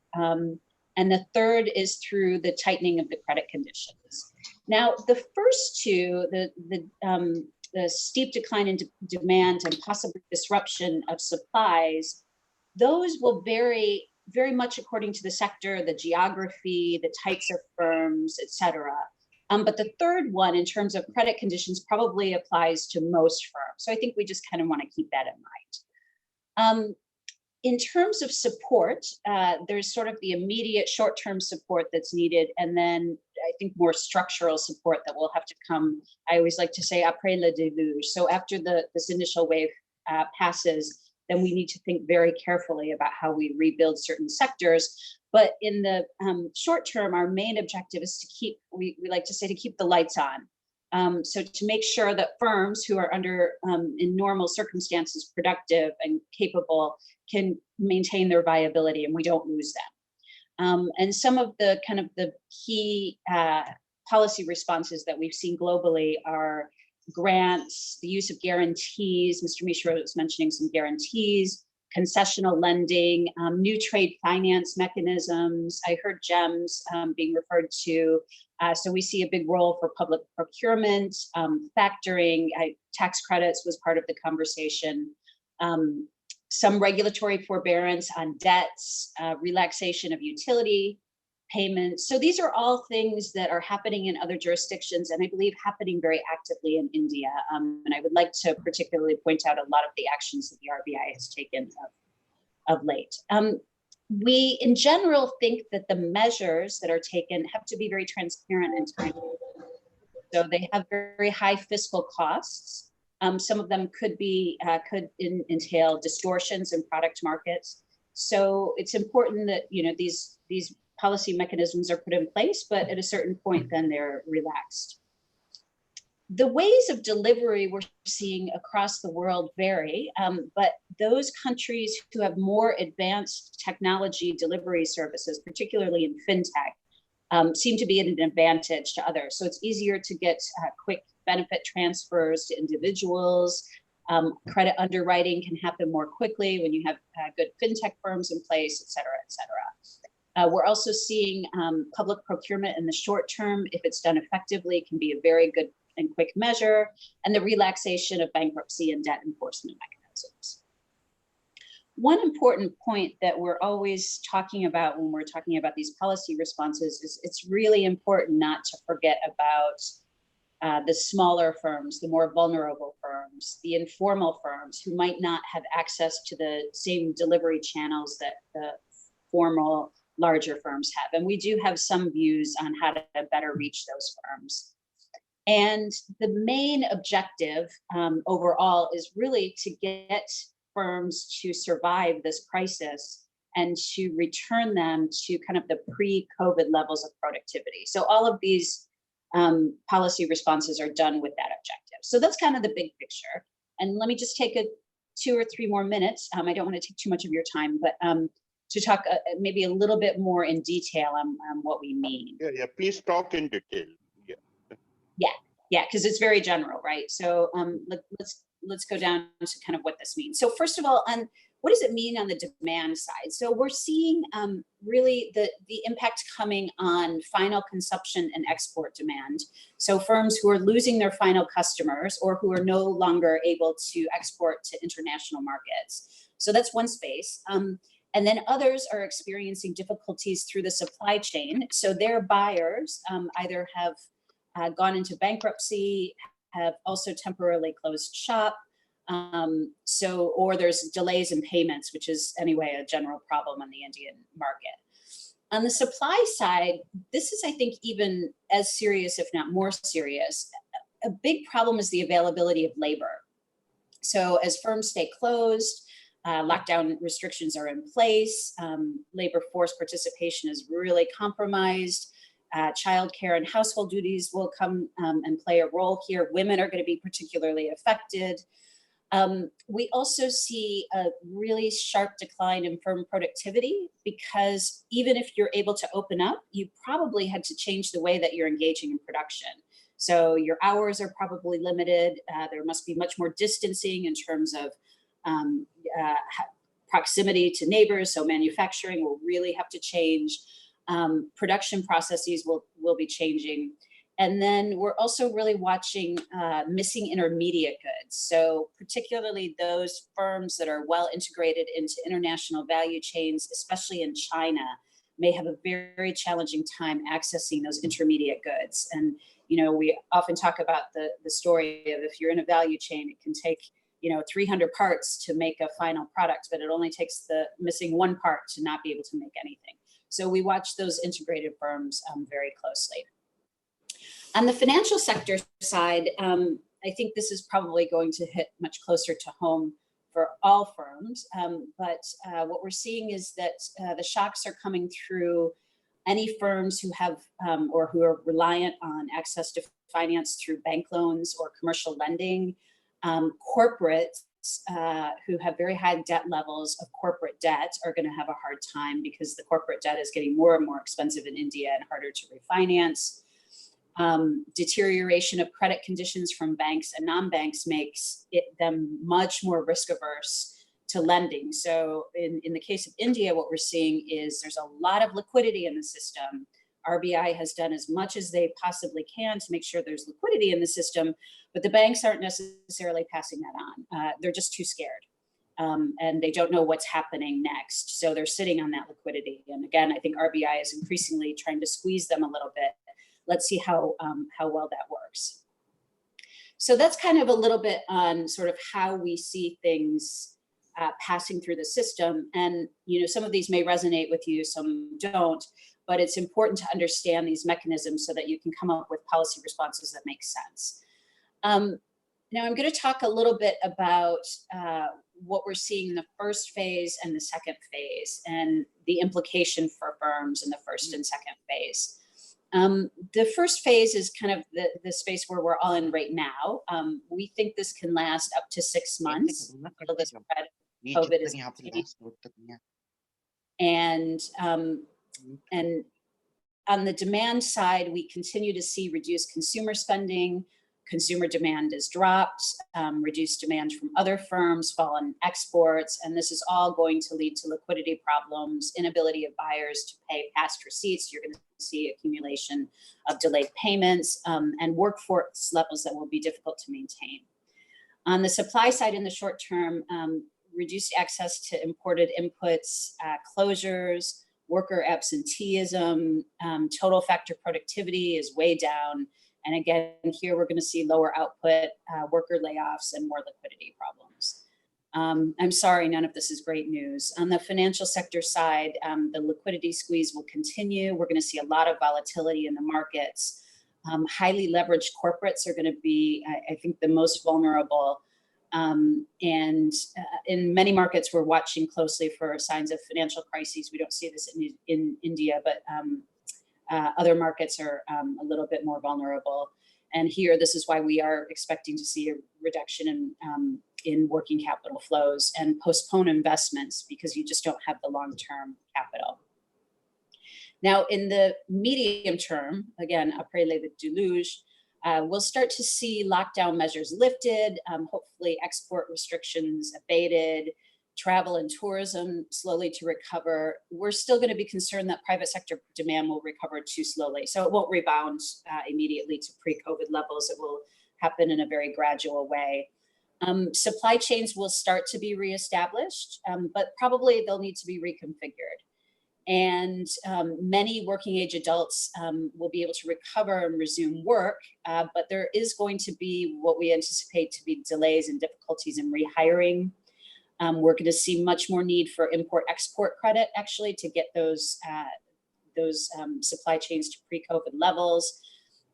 And the third is through the tightening of the credit conditions. Now, the first 2, the steep decline in demand and possible disruption of supplies, those will vary very much according to the sector, the geography, the types of firms, et cetera. But the third one, in terms of credit conditions, probably applies to most firms. So I think we just kind of want to keep that in mind. In terms of support, there's sort of the immediate short-term support that's needed, and then I think more structural support that will have to come. I always like to say après le déluge. So after this initial wave passes, then we need to think very carefully about how we rebuild certain sectors. But in the short term, our main objective is to keep, we like to say, to keep the lights on. So to make sure that firms who are under, in normal circumstances, productive and capable can maintain their viability and we don't lose them. And some of the kind of the key policy responses that we've seen globally are grants, the use of guarantees. Mr. Mishra was mentioning some guarantees, concessional lending, new trade finance mechanisms. I heard GEMS being referred to. So we see a big role for public procurement, factoring, tax credits was part of the conversation. Some regulatory forbearance on debts, relaxation of utility payments. So these are all things that are happening in other jurisdictions, and I believe happening very actively in India. And I would like to particularly point out a lot of the actions that the RBI has taken of late. We, in general, think that the measures that are taken have to be very transparent and timely. So they have very high fiscal costs. Some of them could entail distortions in product markets. So it's important that these policy mechanisms are put in place, but at a certain point, then they're relaxed. The ways of delivery we're seeing across the world vary, but those countries who have more advanced technology delivery services, particularly in fintech, seem to be at an advantage to others. So it's easier to get quick benefit transfers to individuals. Credit underwriting can happen more quickly when you have good fintech firms in place, et cetera, et cetera. We're also seeing public procurement in the short term, if it's done effectively, can be a very good and quick measure, and the relaxation of bankruptcy and debt enforcement mechanisms. One important point that we're always talking about when we're talking about these policy responses is it's really important not to forget about the smaller firms, the more vulnerable firms, the informal firms who might not have access to the same delivery channels that the formal larger firms have. And we do have some views on how to better reach those firms. And the main objective overall is really to get firms to survive this crisis and to return them to kind of the pre-COVID levels of productivity. So all of these policy responses are done with that objective. So that's kind of the big picture. And let me just take 2 or 3 more minutes. I don't want to take too much of your time, but to talk maybe a little bit more in detail on what we mean.
Yeah, please talk in detail.
Yeah. Yeah, because it's very general, right? So let's go down to kind of what this means. So first of all, what does it mean on the demand side? So we're seeing really the impact coming on final consumption and export demand. So firms who are losing their final customers or who are no longer able to export to international markets. So that's one space. And then others are experiencing difficulties through the supply chain. So their buyers either have gone into bankruptcy, have also temporarily closed shop. Or there's delays in payments, which is anyway a general problem on the Indian market. On the supply side, this is, I think, even as serious, if not more serious. A big problem is the availability of labor. So as firms stay closed, lockdown restrictions are in place, labor force participation is really compromised. Childcare and household duties will come and play a role here. Women are going to be particularly affected. We also see a really sharp decline in firm productivity because even if you're able to open up, you probably had to change the way that you're engaging in production. So your hours are probably limited. There must be much more distancing in terms of proximity to neighbors. So manufacturing will really have to change. Production processes will be changing. And then we're also really watching missing intermediate goods. So particularly those firms that are well integrated into international value chains, especially in China, may have a very challenging time accessing those intermediate goods. And, you know, we often talk about the story of if you're in a value chain, it can take, 300 parts to make a final product, but it only takes the missing one part to not be able to make anything. So we watch those integrated firms very closely. On the financial sector side, I think this is probably going to hit much closer to home for all firms. But what we're seeing is that the shocks are coming through any firms who have or who are reliant on access to finance through bank loans or commercial lending. Corporates who have very high debt levels of corporate debt are going to have a hard time because the corporate debt is getting more and more expensive in India and harder to refinance. Deterioration of credit conditions from banks and non-banks makes them much more risk averse to lending. So in the case of India, what we're seeing is there's a lot of liquidity in the system. RBI has done as much as they possibly can to make sure there's liquidity in the system, but the banks aren't necessarily passing that on. They're just too scared. And they don't know what's happening next. So they're sitting on that liquidity. And again, I think RBI is increasingly trying to squeeze them a little bit. Let's see how well that works. So that's kind of a little bit on sort of how we see things passing through the system. And some of these may resonate with you, some don't, but it's important to understand these mechanisms so that you can come up with policy responses that make sense. Now I'm going to talk a little bit about what we're seeing in the first phase and the second phase and the implication for firms in the first and second phase. The first phase is kind of the space where we're all in right now. We think this can last up to 6 months until the spread of COVID is contained. And on the demand side, we continue to see reduced consumer spending. Consumer demand has dropped, reduced demand from other firms, fallen exports, and this is all going to lead to liquidity problems, inability of buyers to pay past receipts. You're going to see accumulation of delayed payments and workforce levels that will be difficult to maintain. On the supply side, in the short term, reduced access to imported inputs, closures, worker absenteeism, total factor productivity is way down. And again, here we're going to see lower output, worker layoffs, and more liquidity problems. I'm sorry, none of this is great news. On the financial sector side, the liquidity squeeze will continue. We're going to see a lot of volatility in the markets. Highly leveraged corporates are going to be, I think, the most vulnerable. And in many markets, we're watching closely for signs of financial crises. We don't see this in India, but other markets are a little bit more vulnerable. And here, this is why we are expecting to see a reduction in working capital flows and postpone investments because you just don't have the long-term capital. Now, in the medium term, again, après le déluge, We'll start to see lockdown measures lifted, hopefully export restrictions abated, travel and tourism slowly to recover. We're still going to be concerned that private sector demand will recover too slowly. So it won't rebound immediately to pre-COVID levels. It will happen in a very gradual way. Supply chains will start to be reestablished, but probably they'll need to be reconfigured. And many working age adults will be able to recover and resume work, but there is going to be what we anticipate to be delays and difficulties in rehiring. We're going to see much more need for import-export credit, actually, to get those supply chains to pre-COVID levels.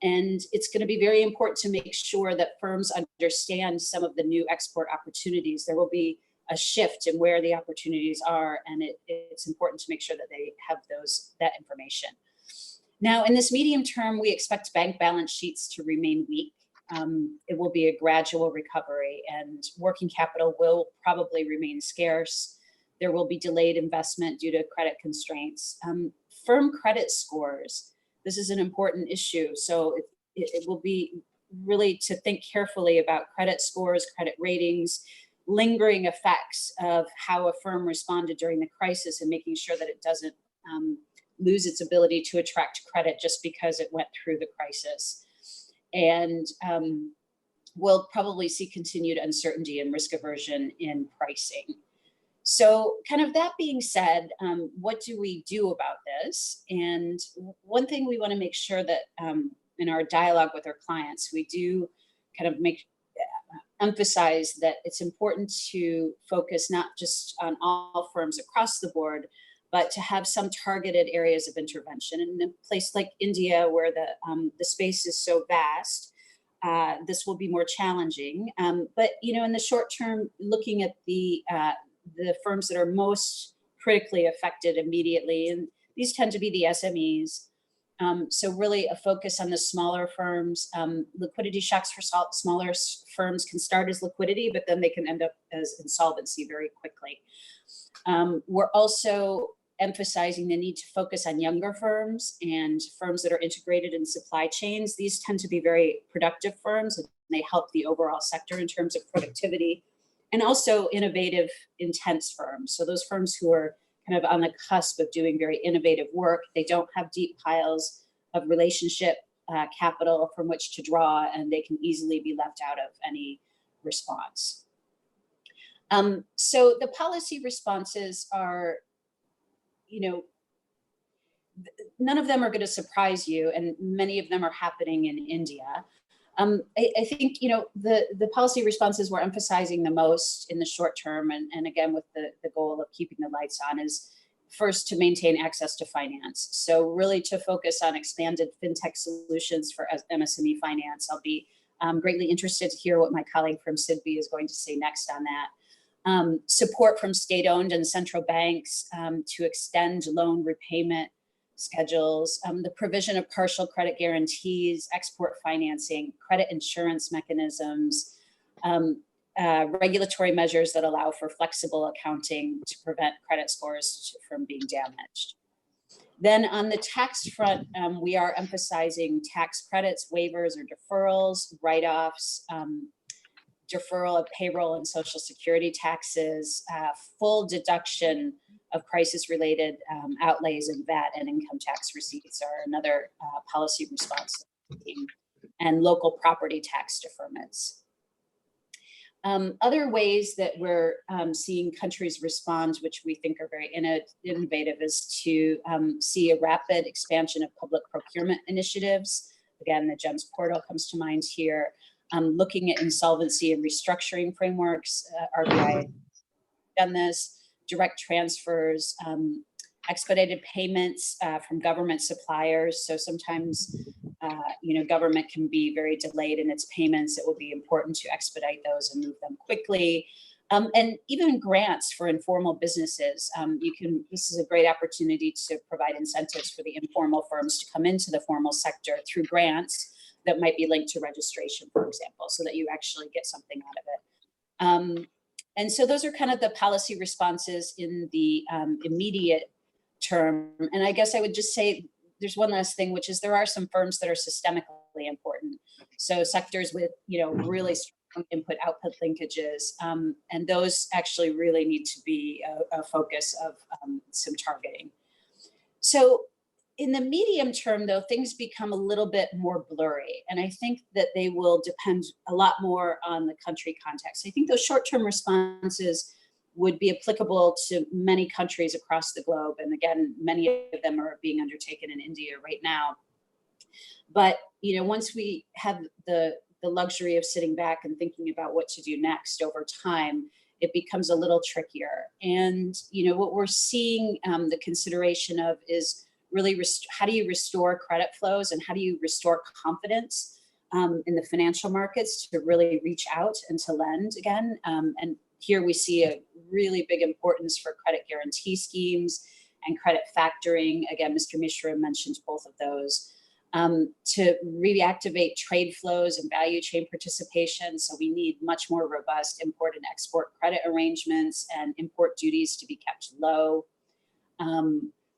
And it's going to be very important to make sure that firms understand some of the new export opportunities. There will be a shift in where the opportunities are, and it's important to make sure that they have that information. Now, in this medium term, we expect bank balance sheets to remain weak. It will be a gradual recovery, and working capital will probably remain scarce. There will be delayed investment due to credit constraints. Firm credit scores, this is an important issue. So it will be really to think carefully about credit scores, credit ratings, lingering effects of how a firm responded during the crisis, and making sure that it doesn't lose its ability to attract credit just because it went through the crisis. And we'll probably see continued uncertainty and risk aversion in pricing. So kind of that being said, what do we do about this? And one thing we want to make sure that in our dialogue with our clients, we do kind of emphasize that it's important to focus not just on all firms across the board, but to have some targeted areas of intervention. In a place like India, where the space is so vast, this will be more challenging. But in the short term, looking at the firms that are most critically affected immediately, and these tend to be the SMEs. So really a focus on the smaller firms. Liquidity shocks for smaller firms can start as liquidity, but then they can end up as insolvency very quickly. We're also emphasizing the need to focus on younger firms and firms that are integrated in supply chains. These tend to be very productive firms, and they help the overall sector in terms of productivity, and also innovative, intense firms. So those firms who are kind of on the cusp of doing very innovative work, they don't have deep piles of relationship capital from which to draw, and they can easily be left out of any response. So the policy responses are, none of them are going to surprise you, and many of them are happening in India. I think, the policy responses we're emphasizing the most in the short term, and again, with the goal of keeping the lights on, is first to maintain access to finance. So really to focus on expanded fintech solutions for MSME finance. I'll be greatly interested to hear what my colleague from SIDBI is going to say next on that. Support from state-owned and central banks to extend loan repayment schedules, the provision of partial credit guarantees, export financing, credit insurance mechanisms, regulatory measures that allow for flexible accounting to prevent credit scores from being damaged. Then on the tax front, we are emphasizing tax credits, waivers or deferrals, write-offs, deferral of payroll and social security taxes, full deduction of crisis-related outlays and VAT and income tax receipts are another policy response, and local property tax deferments. Other ways that we're seeing countries respond, which we think are very innovative, is to see a rapid expansion of public procurement initiatives. Again, the GEMS portal comes to mind here. Looking at insolvency and restructuring frameworks, RBI has done this. Direct transfers, expedited payments from government suppliers. So sometimes, government can be very delayed in its payments. It will be important to expedite those and move them quickly. And even grants for informal businesses. This is a great opportunity to provide incentives for the informal firms to come into the formal sector through grants that might be linked to registration, for example, so that you actually get something out of it. And so those are kind of the policy responses in the immediate term. And I guess I would just say there's one last thing, which is there are some firms that are systemically important. So sectors with, really strong input-output linkages, and those actually really need to be a focus of some targeting. So in the medium term, though, things become a little bit more blurry. And I think that they will depend a lot more on the country context. I think those short-term responses would be applicable to many countries across the globe. And again, many of them are being undertaken in India right now. But, once we have the luxury of sitting back and thinking about what to do next over time, it becomes a little trickier. And, what we're seeing the consideration of is really how do you restore credit flows and how do you restore confidence in the financial markets to really reach out and to lend again. And here we see a really big importance for credit guarantee schemes and credit factoring. Again, Mr. Mishra mentioned both of those. To reactivate trade flows and value chain participation. So we need much more robust import and export credit arrangements and import duties to be kept low.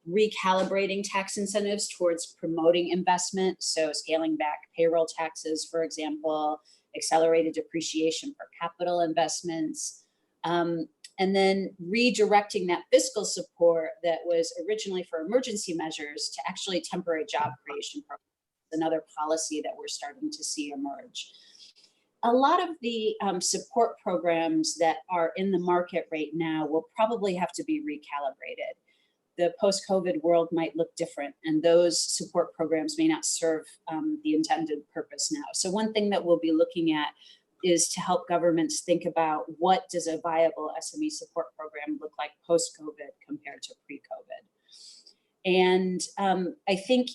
Recalibrating tax incentives towards promoting investment. So scaling back payroll taxes, for example, accelerated depreciation for capital investments. And then redirecting that fiscal support that was originally for emergency measures to actually temporary job creation programs, another policy that we're starting to see emerge. A lot of the support programs that are in the market right now will probably have to be recalibrated. The post-COVID world might look different, and those support programs may not serve the intended purpose now. So one thing that we'll be looking at is to help governments think about what does a viable SME support program look like post-COVID compared to pre-COVID. And I think,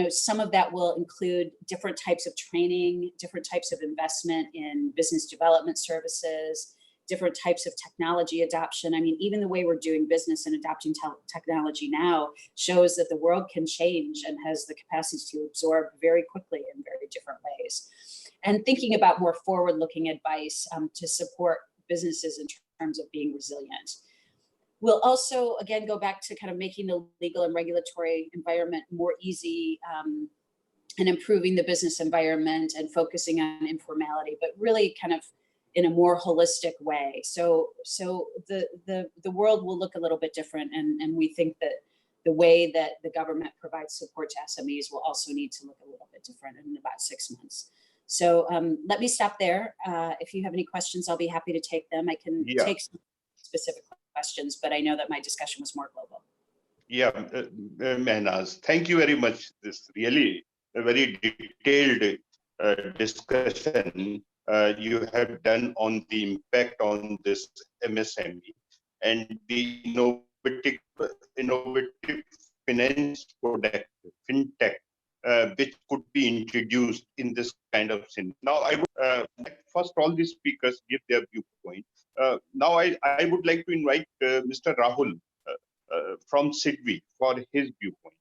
some of that will include different types of training, different types of investment in business development services, different types of technology adoption. I mean, even the way we're doing business and adopting technology now shows that the world can change and has the capacity to absorb very quickly in very different ways. And thinking about more forward-looking advice to support businesses in terms of being resilient. We'll also, again, go back to kind of making the legal and regulatory environment more easy and improving the business environment and focusing on informality, but really kind of in a more holistic way. So the world will look a little bit different, and we think that the way that the government provides support to SMEs will also need to look a little bit different in about 6 months. So let me stop there. If you have any questions, I'll be happy to take them. I can take some specific questions, but I know that my discussion was more global.
Yeah, Mehnaz, thank you very much. This really a very detailed discussion you have done on the impact on this MSME and the innovative finance product, fintech, which could be introduced in this kind of scenario. Now, I would first all the speakers give their viewpoint. Now, I would like to invite Mr. Rahul from SIDBI for his viewpoint.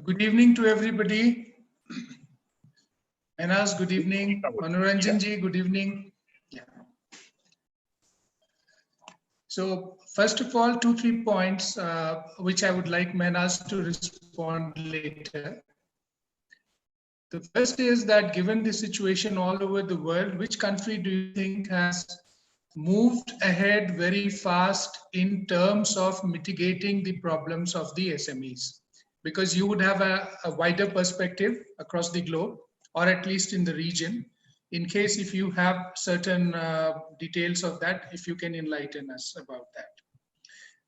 Good evening to everybody. Mehnaz, good evening. Manoranjan ji, good evening. Yeah. So first of all, 2-3 points which I would like Mehnaz to respond later. The first is that given the situation all over the world, which country do you think has moved ahead very fast in terms of mitigating the problems of the SMEs? Because you would have a wider perspective across the globe, or at least in the region, in case if you have certain details of that, if you can enlighten us about that.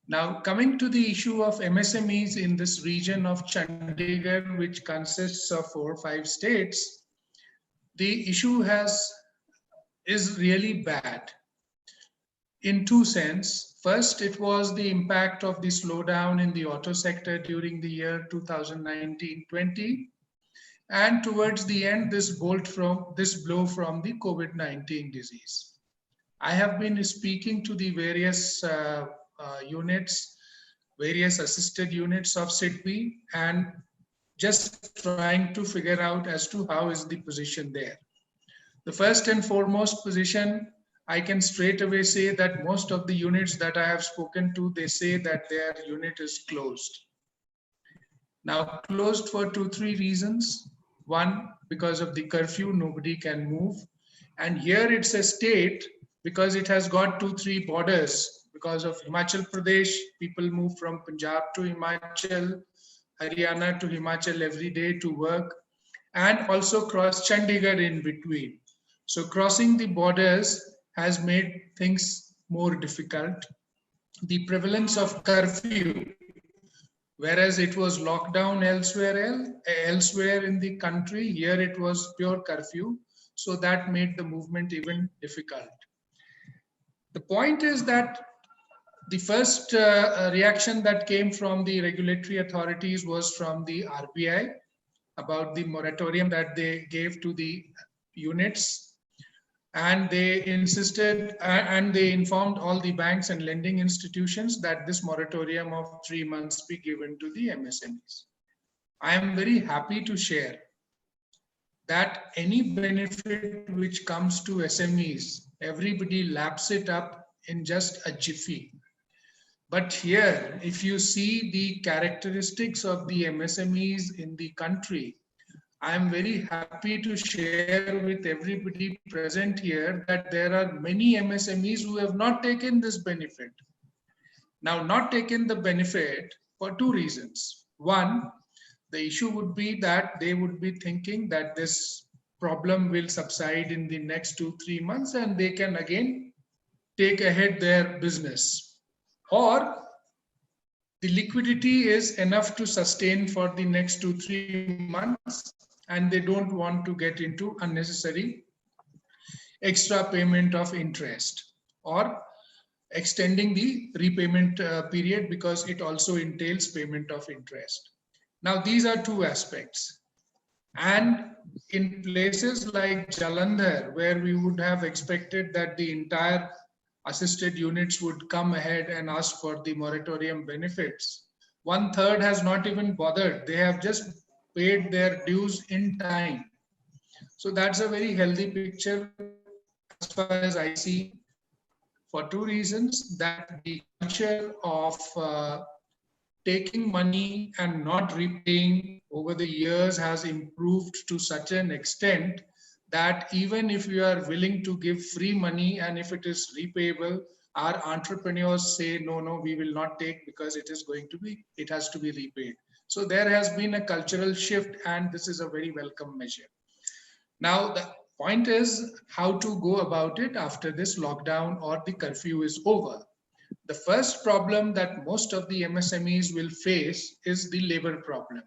Now, coming to the issue of MSMEs in this region of Chandigarh, which consists of 4 or 5 states, the issue is really bad in 2 senses. First, it was the impact of the slowdown in the auto sector during the year 2019-20, and towards the end, this blow from the COVID-19 disease. I have been speaking to the various units, various assisted units of SIDBI, and just trying to figure out as to how is the position there. The first and foremost position I can straight away say that most of the units that I have spoken to, they say that their unit is closed. Now, closed for 2-3 reasons. One, because of the curfew, nobody can move. And here it's a state because it has got 2-3 borders. Because of Himachal Pradesh, people move from Punjab to Himachal, Haryana to Himachal every day to work, and also cross Chandigarh in between. So crossing the borders has made things more difficult. The prevalence of curfew, whereas it was lockdown elsewhere in the country, here it was pure curfew. So that made the movement even difficult. The point is that the first reaction that came from the regulatory authorities was from the RBI about the moratorium that they gave to the units. And they insisted and they informed all the banks and lending institutions that this moratorium of 3 months be given to the MSMEs. I am very happy to share that any benefit which comes to SMEs, everybody laps it up in just a jiffy. But here, if you see the characteristics of the MSMEs in the country, I am very happy to share with everybody present here that there are many MSMEs who have not taken this benefit. Now, not taken the benefit for 2 reasons. One, the issue would be that they would be thinking that this problem will subside in the next 2-3 months and they can again take ahead their business. Or the liquidity is enough to sustain for the next 2-3 months and they don't want to get into unnecessary extra payment of interest or extending the repayment period because it also entails payment of interest. Now, these are 2 aspects. And in places like Jalandhar, where we would have expected that the entire assisted units would come ahead and ask for the moratorium benefits, 1/3 has not even bothered. They have just paid their dues in time. So that's a very healthy picture as far as I see, for 2 reasons: that the culture of taking money and not repaying over the years has improved to such an extent that even if you are willing to give free money and if it is repayable, our entrepreneurs say, no, we will not take because it has to be repaid. So there has been a cultural shift and this is a very welcome measure. Now, the point is how to go about it after this lockdown or the curfew is over. The first problem that most of the MSMEs will face is the labor problem.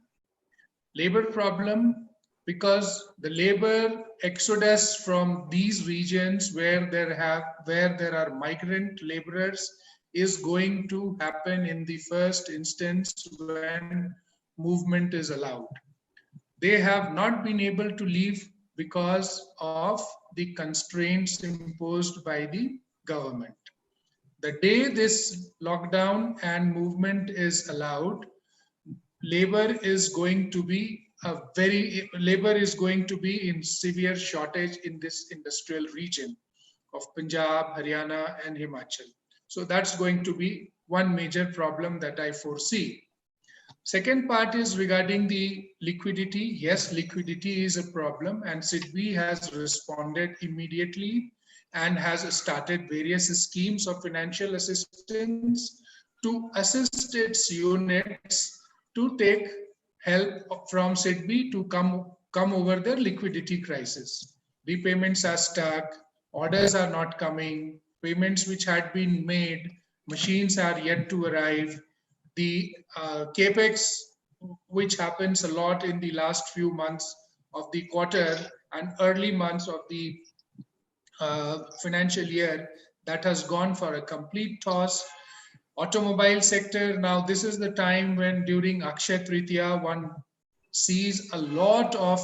Labor problem because the labor exodus from these regions where there are migrant laborers is going to happen in the first instance when movement is allowed. They have not been able to leave because of the constraints imposed by the government. The day this lockdown and movement is allowed, labor is going to be in severe shortage in this industrial region of Punjab, Haryana, and Himachal. So that's going to be one major problem that I foresee. Second part is regarding the liquidity. Yes, liquidity is a problem, and SIDBI has responded immediately and has started various schemes of financial assistance to assist its units to take help from SIDBI to come over their liquidity crisis. Repayments are stuck, orders are not coming, payments which had been made, machines are yet to arrive. The capex, which happens a lot in the last few months of the quarter and early months of the financial year, that has gone for a complete toss. Automobile sector, now this is the time when during Akshaya Tritiya one sees a lot of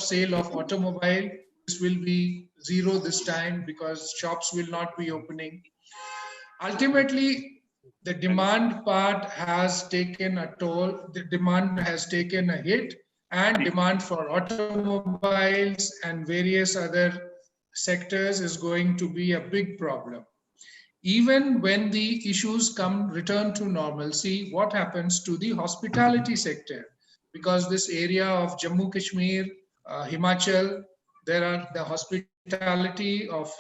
sale of automobile. This will be zero this time because shops will not be opening. Ultimately, the demand part has taken a toll. The demand has taken a hit, and demand for automobiles and various other sectors is going to be a big problem. Even when the issues return to normalcy, what happens to the hospitality sector? Because this area of Jammu Kashmir, Himachal, there are the hospitality of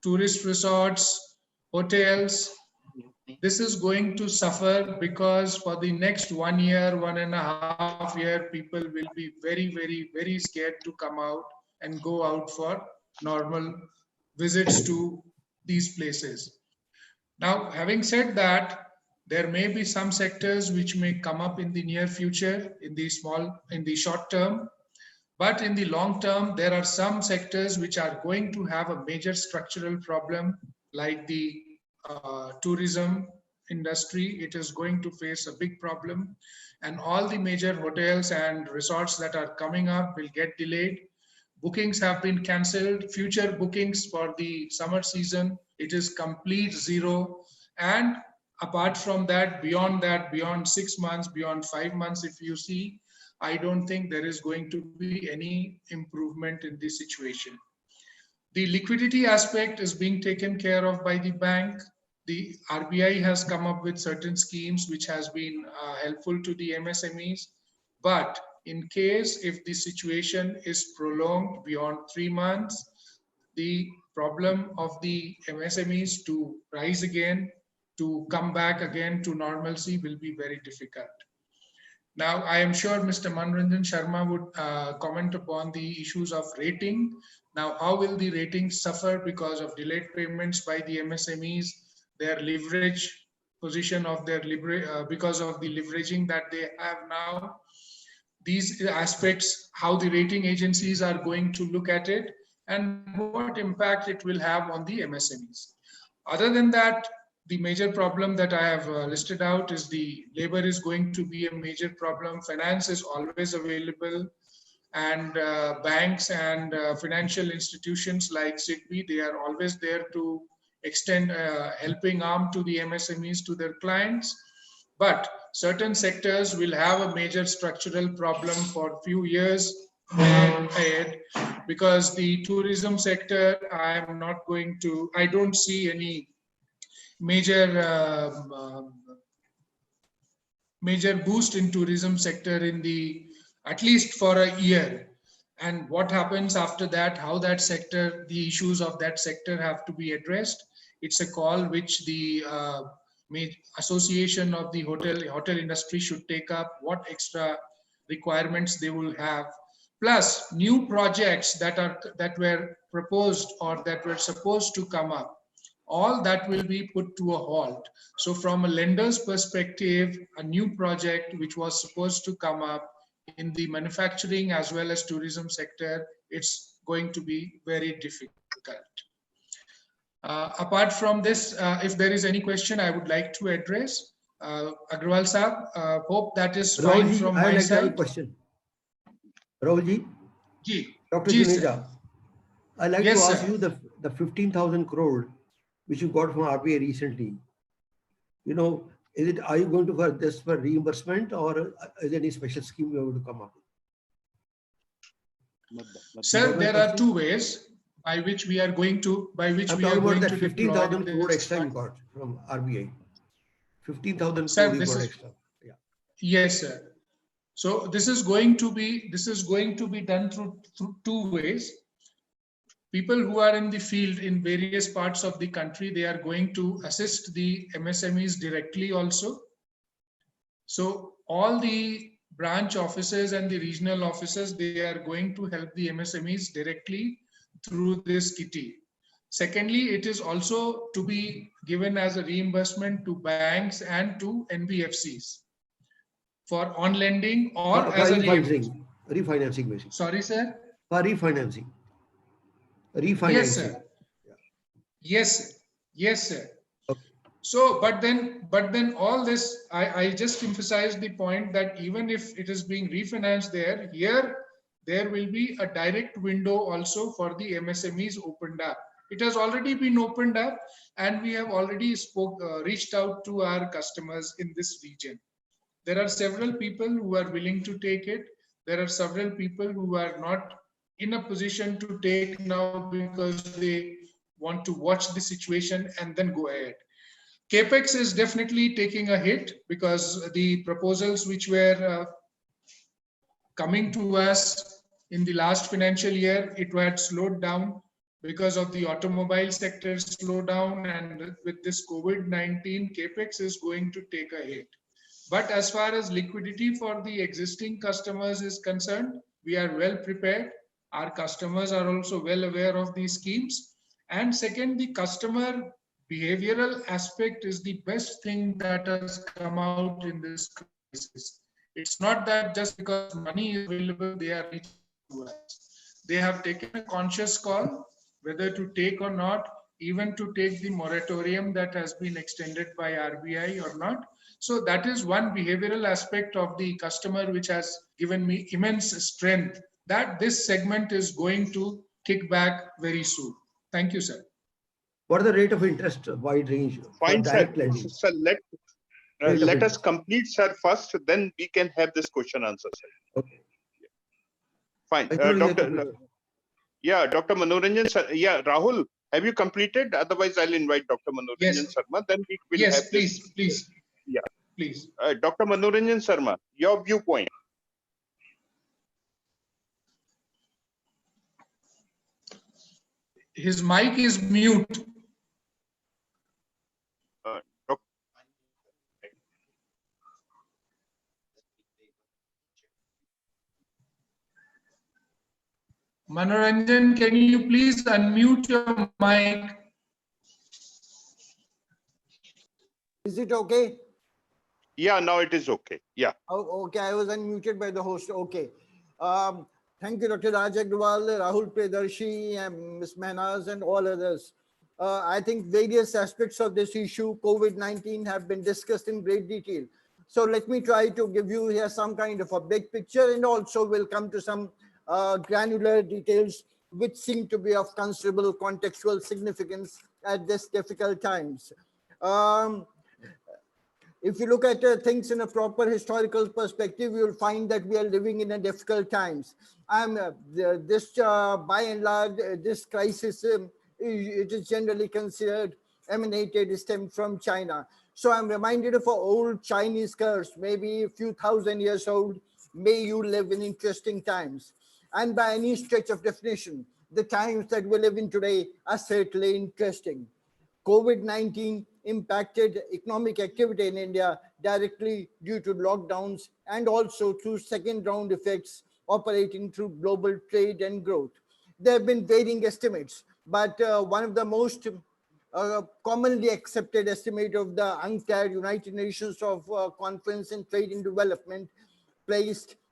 tourist resorts, hotels. This is going to suffer because for the next 1 year, 1.5 years, people will be very, very, very scared to come out and go out for normal visits to these places. Now, having said that, there may be some sectors which may come up in the near future, in the short term, but in the long term, there are some sectors which are going to have a major structural problem, like the tourism industry. It is going to face a big problem, and all the major hotels and resorts that are coming up will get delayed. Bookings have been cancelled. Future bookings for the summer season, it is complete zero. And apart from that, beyond 6 months, beyond 5 months, if you see, I don't think there is going to be any improvement in this situation. The liquidity aspect is being taken care of by the bank. The RBI has come up with certain schemes which has been helpful to the MSMEs. But in case if the situation is prolonged beyond 3 months, the problem of the MSMEs to rise again, to come back again to normalcy will be very difficult. Now, I am sure Mr. Manoranjan Sharma would comment upon the issues of rating. Now, how will the ratings suffer because of delayed payments by the MSMEs, their leverage position of their because of the leveraging that they have now? These aspects, how the rating agencies are going to look at it, and what impact it will have on the MSMEs. Other than that, the major problem that I have listed out is the labor is going to be a major problem. Finance is always available, and banks and financial institutions like SIDBI, they are always there to extend helping arm to the MSMEs, to their clients. But certain sectors will have a major structural problem for a few years ahead, because the tourism sector, I don't see any major boost in tourism sector at least for a year. And what happens after that, how that sector, the issues of that sector have to be addressed. It's a call which the association of the hotel industry should take up, what extra requirements they will have, plus new projects that were proposed or that were supposed to come up. All that will be put to a halt. So from a lender's perspective, a new project which was supposed to come up in the manufacturing as well as tourism sector, it's going to be very difficult. Apart from this, if there is any question I would like to address, Agrawal Saab, hope that is fine from my side.
I have a question. Rahulji, Dr.
Ji,
Juneja, I'd like to ask you the 15,000 crore which you got from RBI recently. You know, are you going to for this for reimbursement, or is there any special scheme you are going to come up with?
Sir, there are two ways by which we are going to,
I'm talking about that 15,000 crore extra you got from RBI. 15,000 crore you got extra. Yeah.
Yes, sir. So this is going to be done through two ways. People who are in the field in various parts of the country, they are going to assist the MSMEs directly also. So all the branch offices and the regional offices, they are going to help the MSMEs directly through this kitty. Secondly, it is also to be given as a reimbursement to banks and to NBFCs for on lending or as a
refinancing basically.
Sorry, sir?
For refinancing.
Yes, sir. Yes, sir. Yes, sir. Okay. So, but then all this, I just emphasize the point that even if it is being refinanced there will be a direct window also for the MSMEs opened up. It has already been opened up, and we have already reached out to our customers in this region. There are several people who are willing to take it. There are several people who are not in a position to take now because they want to watch the situation and then go ahead. Capex is definitely taking a hit because the proposals which were coming to us in the last financial year, it had slowed down because of the automobile sector slowdown, and with this COVID-19, Capex is going to take a hit. But as far as liquidity for the existing customers is concerned, we are well prepared. Our customers are also well aware of these schemes. And second, the customer behavioral aspect is the best thing that has come out in this crisis. It's not that just because money is available, they are reaching to us. They have taken a conscious call whether to take or not, even to take the moratorium that has been extended by RBI or not. So that is one behavioral aspect of the customer which has given me immense strength that this segment is going to kick back very soon. Thank you, sir.
What is the rate of interest, wide range for
Fine, sir.
direct lending?
Sir, let us complete, sir, first, then we can have this question answer, sir.
Okay.
Fine. Dr. Manoranjan, sir. Yeah, Rahul, have you completed? Otherwise, I'll invite Dr. Manoranjan Sharma. Then we will have
please,
this.
Please.
Yeah.
Please.
Dr. Manoranjan Sharma, your viewpoint.
His mic is mute. Manoranjan, can you please unmute your mic?
Is it okay?
Yeah, now it is okay. Yeah.
Oh, okay, I was unmuted by the host. Okay. Thank you, Dr. Raj Agrawal, Rahul Predarshi, and Ms. Mehnaz, and all others. I think various aspects of this issue, COVID-19, have been discussed in great detail. So let me try to give you here some kind of a big picture, and also we'll come to some granular details which seem to be of considerable contextual significance at this difficult times. If you look at things in a proper historical perspective, you'll find that we are living in a difficult times. By and large, this crisis, it is generally considered emanated, stemmed from China. So I'm reminded of an old Chinese curse, maybe a few thousand years old, may you live in interesting times. And by any stretch of definition, the times that we live in today are certainly interesting. COVID-19 impacted economic activity in India directly due to lockdowns and also through second round effects operating through global trade and growth. There have been varying estimates, but one of the most commonly accepted estimate of the UNCTAD, United Nations of Conference on Trade and Development,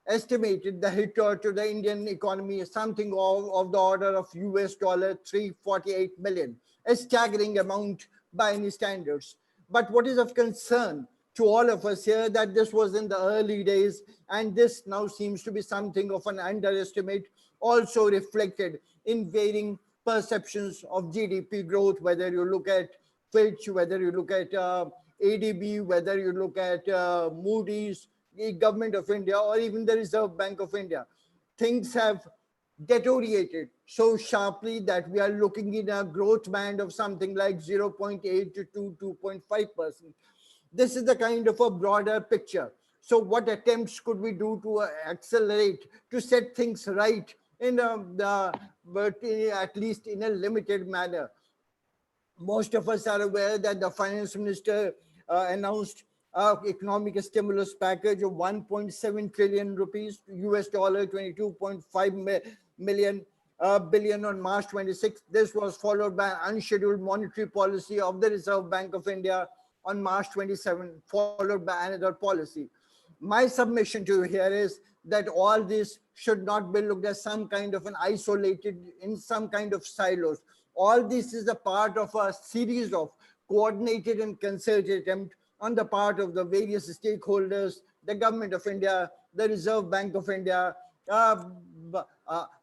estimated the hit to the Indian economy something of the order of US $348 million, a staggering amount by any standards. But what is of concern to all of us here that this was in the early days, and this now seems to be something of an underestimate, also reflected in varying perceptions of GDP growth, whether you look at Fitch, whether you look at ADB, whether you look at Moody's, the Government of India, or even the Reserve Bank of India. Things have deteriorated so sharply that we are looking in a growth band of something like 0.8 to 2.5%. This is the kind of a broader picture. So what attempts could we do to accelerate, to set things right in at least in a limited manner? Most of us are aware that the finance minister announced economic stimulus package of 1.7 trillion rupees, US $22.5 billion on March 26th. This was followed by unscheduled monetary policy of the Reserve Bank of India on March 27th, followed by another policy. My submission to you here is that all this should not be looked at some kind of an isolated, in some kind of silos. All this is a part of a series of coordinated and concerted attempt on the part of the various stakeholders, the Government of India, the Reserve Bank of India,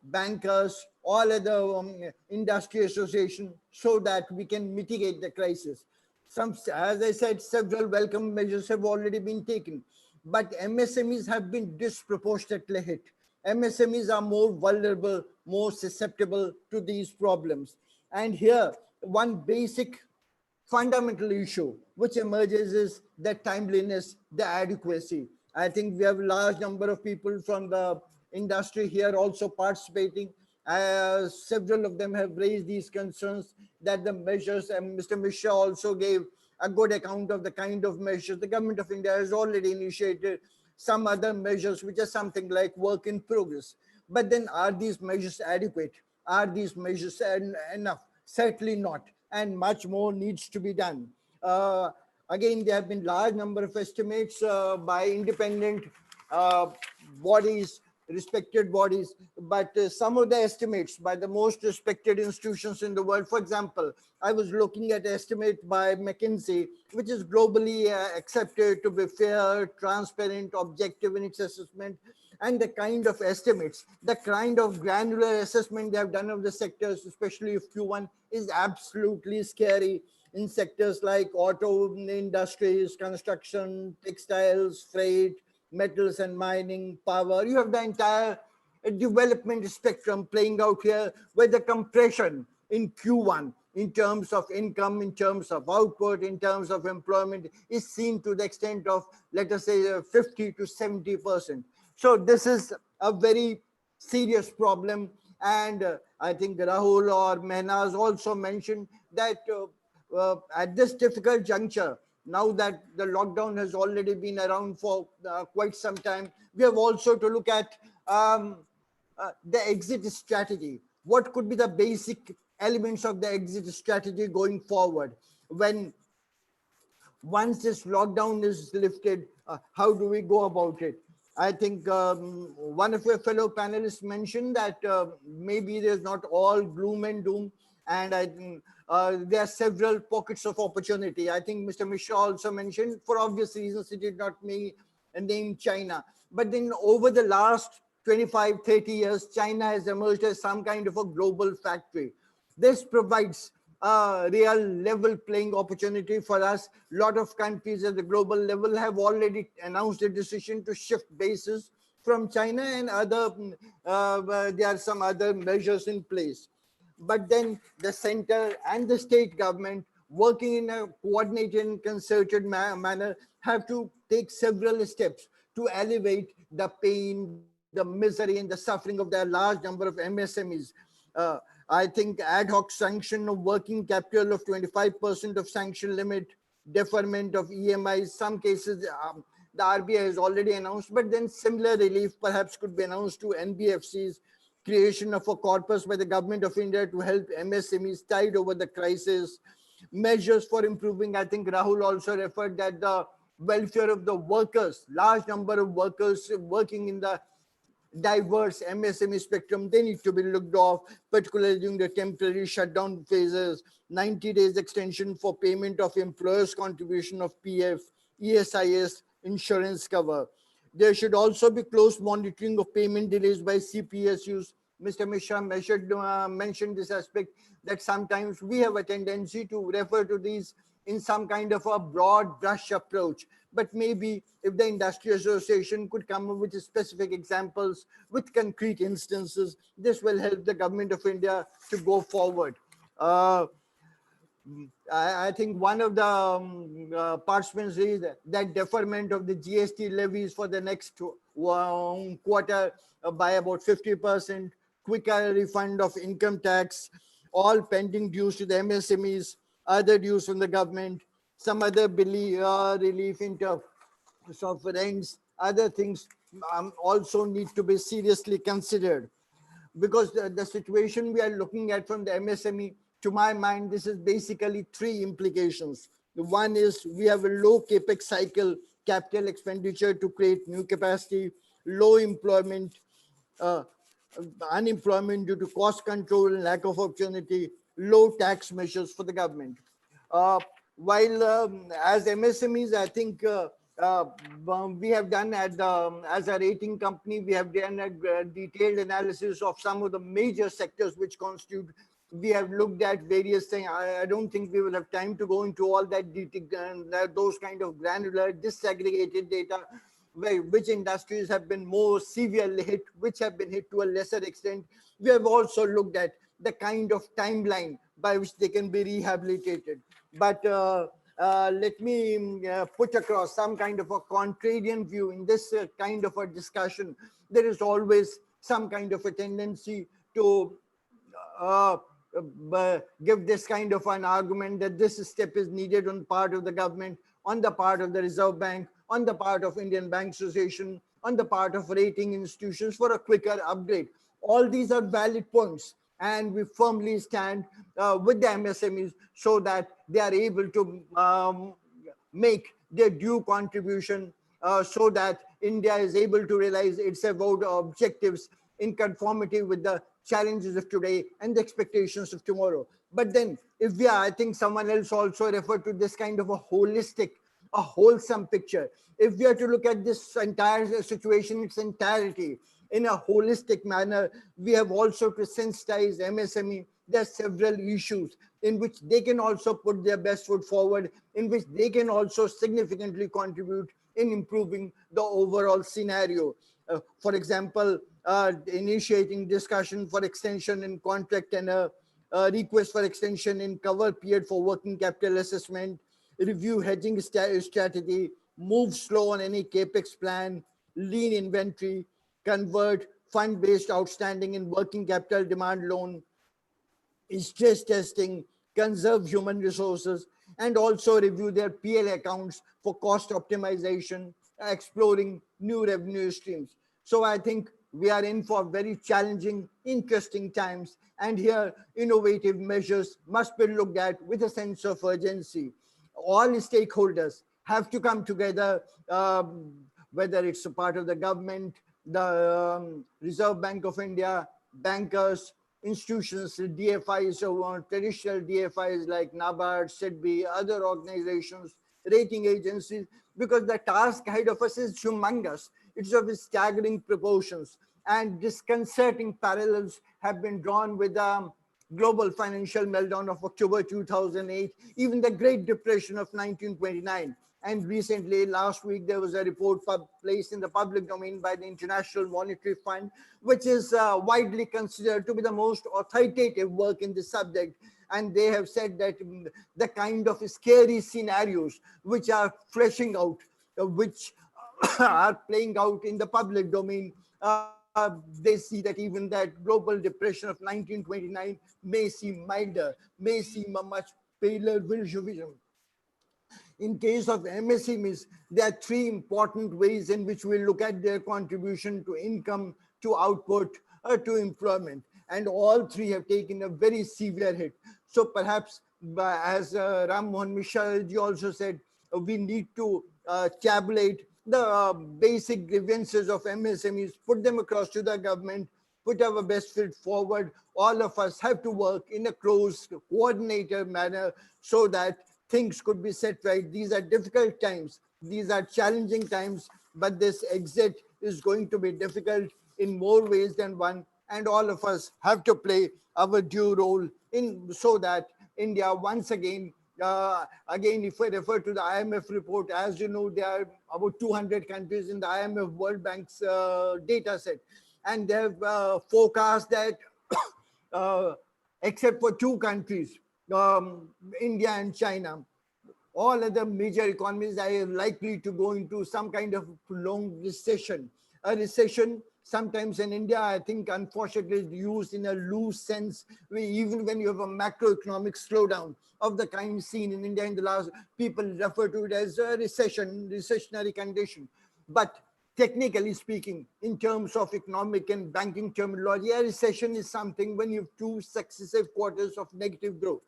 bankers, all other industry association, so that we can mitigate the crisis. As I said, several welcome measures have already been taken. but MSMEs have been disproportionately hit. MSMEs are more vulnerable, more susceptible to these problems. And here, one basic fundamental issue which emerges is the timeliness, the adequacy. I think we have a large number of people from the industry here also participating. Several of them have raised these concerns that the measures, and Mr. Mishra also gave a good account of the kind of measures the government of India has already initiated, some other measures which are something like work in progress. But then are these measures adequate? Are these measures enough? Certainly not, and much more needs to be done. Again, there have been large number of estimates by independent uh, bodies, respected bodies, but some of the estimates by the most respected institutions in the world. For example, I was looking at estimate by McKinsey, which is globally accepted to be fair, transparent, objective in its assessment, and the kind of estimates, the kind of granular assessment they have done of the sectors, especially if Q1, is absolutely scary in sectors like auto industries, construction, textiles, freight, metals and mining, power. You have the entire development spectrum playing out here, where the compression in Q1 in terms of income, in terms of output, in terms of employment is seen to the extent of, let us say, 50 to 70%. So this is a very serious problem. And I think Rahul or Mehnaz also mentioned that at this difficult juncture, now that the lockdown has already been around for quite some time, we have also to look at the exit strategy. What could be the basic elements of the exit strategy going forward? When once this lockdown is lifted, how do we go about it? I think one of your fellow panelists mentioned that maybe there's not all gloom and doom, and I think there are several pockets of opportunity. I think Mr. Mishra also mentioned, for obvious reasons, he did not name China. But then over the last 25, 30 years, China has emerged as some kind of a global factory. This provides a real level playing opportunity for us. A lot of countries at the global level have already announced a decision to shift bases from China, and there are some other measures in place. But then the center and the state government, working in a coordinated and concerted manner, have to take several steps to alleviate the pain, the misery, and the suffering of their large number of MSMEs. I think ad hoc sanction of working capital of 25% of sanction limit, deferment of EMIs, some cases the RBI has already announced, but then similar relief perhaps could be announced to NBFCs, creation of a corpus by the government of India to help MSMEs tide over the crisis, measures for improving. I think Rahul also referred that the welfare of the workers, large number of workers working in the diverse MSME spectrum, they need to be looked off, particularly during the temporary shutdown phases, 90 days extension for payment of employers' contribution of PF, ESIS, insurance cover. There should also be close monitoring of payment delays by CPSUs. Mr. Mishra mentioned this aspect, that sometimes we have a tendency to refer to these in some kind of a broad brush approach. But maybe if the industry association could come up with specific examples, with concrete instances, this will help the government of India to go forward. I think one of the participants is that deferment of the GST levies for the next quarter by about 50%, quicker refund of income tax, all pending dues to the MSMEs, other dues from the government, some other relief in terms of rents, other things also need to be seriously considered. Because the situation we are looking at from the MSME, to my mind, this is basically three implications. The one is we have a low capex cycle, capital expenditure to create new capacity, low employment, unemployment due to cost control and lack of opportunity, low tax measures for the government. While as MSMEs, I think we have done as a rating company, we have done a detailed analysis of some of the major sectors which constitute. We have looked at various things. I don't think we will have time to go into all that detail, those kind of granular disaggregated data. which industries have been more severely hit, which have been hit to a lesser extent. We have also looked at the kind of timeline by which they can be rehabilitated. But let me put across some kind of a contrarian view in this kind of a discussion. There is always some kind of a tendency to uh, give this kind of an argument that this step is needed on part of the government, on the part of the Reserve Bank, on the part of Indian Bank Association, on the part of rating institutions for a quicker upgrade. All these are valid points, and we firmly stand with the MSMEs so that they are able to make their due contribution so that India is able to realize its avowed objectives in conformity with the challenges of today and the expectations of tomorrow. But then, if we are, I think someone else also referred to this kind of a holistic, a wholesome picture. If we are to look at this entire situation, its entirety, in a holistic manner, we have also to sensitize MSME. There are several issues in which they can also put their best foot forward, in which they can also significantly contribute in improving the overall scenario. For example, initiating discussion for extension in contract and a request for extension in cover period for working capital assessment, review hedging strategy, move slow on any capex plan, lean inventory, convert fund-based outstanding in working capital demand loan, stress testing, conserve human resources, and also review their PL accounts for cost optimization, exploring new revenue streams. So I think we are in for very challenging, interesting times, and here innovative measures must be looked at with a sense of urgency. All stakeholders have to come together, whether it's a part of the government, the Reserve Bank of India, bankers, institutions, DFIs, so traditional DFIs like NABARD, SIDBI, other organizations, rating agencies, because the task ahead of us is humongous. It's of staggering proportions, and disconcerting parallels have been drawn with the global financial meltdown of October 2008, even the Great Depression of 1929. And recently, last week, there was a report placed in the public domain by the International Monetary Fund, which is widely considered to be the most authoritative work in this subject. And they have said that the kind of scary scenarios which are fleshing out, which are playing out in the public domain, they see that even that global depression of 1929 may seem milder, may seem a much paler vision. In case of MSMEs, there are three important ways in which we look at their contribution to income, to output, to employment. And all three have taken a very severe hit. So perhaps, as Ram Mohan Mishra ji also said, we need to tabulate the basic grievances of MSMEs, put them across to the government, put our best foot forward. All of us have to work in a close, coordinated manner so that things could be set right. These are difficult times. These are challenging times, but this exit is going to be difficult in more ways than one. And all of us have to play our due role in so that India once again, if I refer to the IMF report, as you know, there are about 200 countries in the IMF World Bank's data set. And they have forecast that except for two countries, India and China, all other major economies are likely to go into some kind of prolonged recession. A recession, sometimes in India, I think, unfortunately, is used in a loose sense. Even when you have a macroeconomic slowdown of the kind seen in India in the last, people refer to it as a recession, recessionary condition. But technically speaking, in terms of economic and banking terminology, a recession is something when you have two successive quarters of negative growth.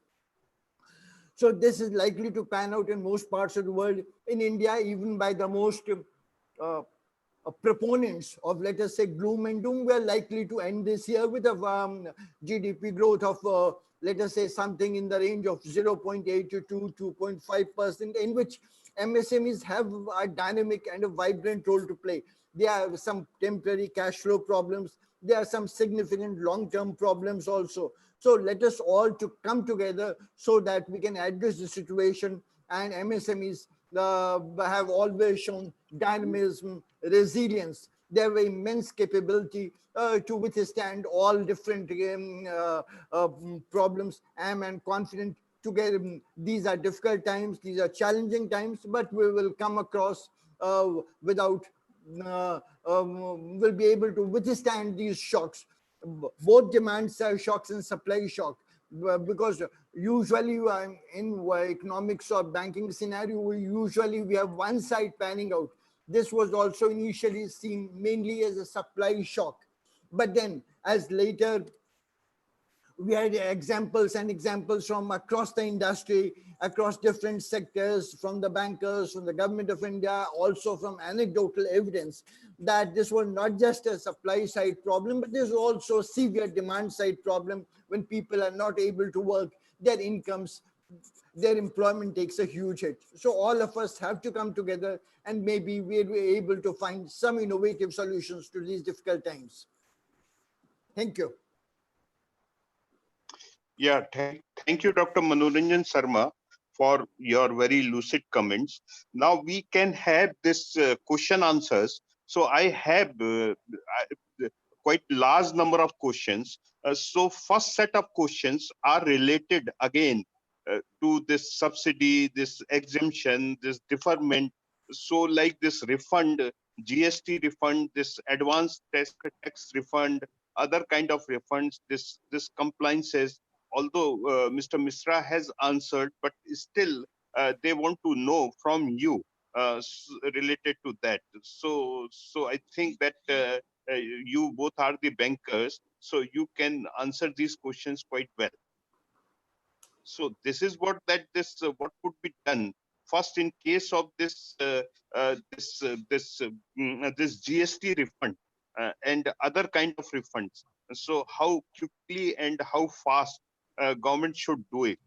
So this is likely to pan out in most parts of the world. In India, even by the most proponents of, let us say, gloom and doom, we are likely to end this year with a GDP growth of, let us say, something in the range of 0.8 to 2.5%, in which MSMEs have a dynamic and a vibrant role to play. There are some temporary cash flow problems. There are some significant long-term problems also. So let us all to come together so that we can address the situation, and MSMEs have always shown dynamism, resilience. They have immense capability to withstand all different problems. I am confident to get these are difficult times, these are challenging times, but we will come across without will be able to withstand these shocks, both demand side shocks and supply shock. Because usually in economics or banking scenario, we have one side panning out. This was also initially seen mainly as a supply shock, but then as later we had examples and examples from across the industry, across different sectors, from the bankers, from the government of India, also from anecdotal evidence that this was not just a supply side problem, but there's also severe demand side problem. When people are not able to work, their incomes, their employment takes a huge hit. So all of us have to come together, and maybe we'll be able to find some innovative solutions to these difficult times. Thank you.
Yeah, thank you, Dr. Manoranjan Sharma, for your very lucid comments. Now we can have this question answers. So I have quite large number of questions. So first set of questions are related again to this subsidy, this exemption, this deferment. So like this refund, GST refund, this advanced tax refund, other kind of refunds, this compliances. Although Mr. Misra has answered, but still they want to know from you related to that. So I think that you both are the bankers, so you can answer these questions quite well. So this is what what could be done first in case of this GST refund and other kind of refunds. So how quickly and how fast government should do it?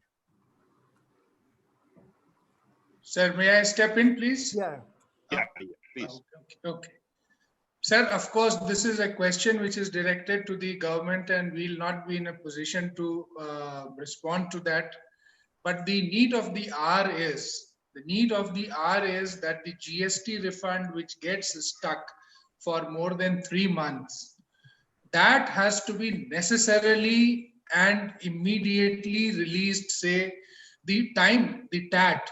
Sir, may I step in, please?
Yeah.
Yeah, please.
Okay. Sir, of course, this is a question which is directed to the government, and we'll not be in a position to respond to that. But the need of the hour is that the GST refund which gets stuck for more than 3 months, that has to be necessarily and immediately released. Say the TAT,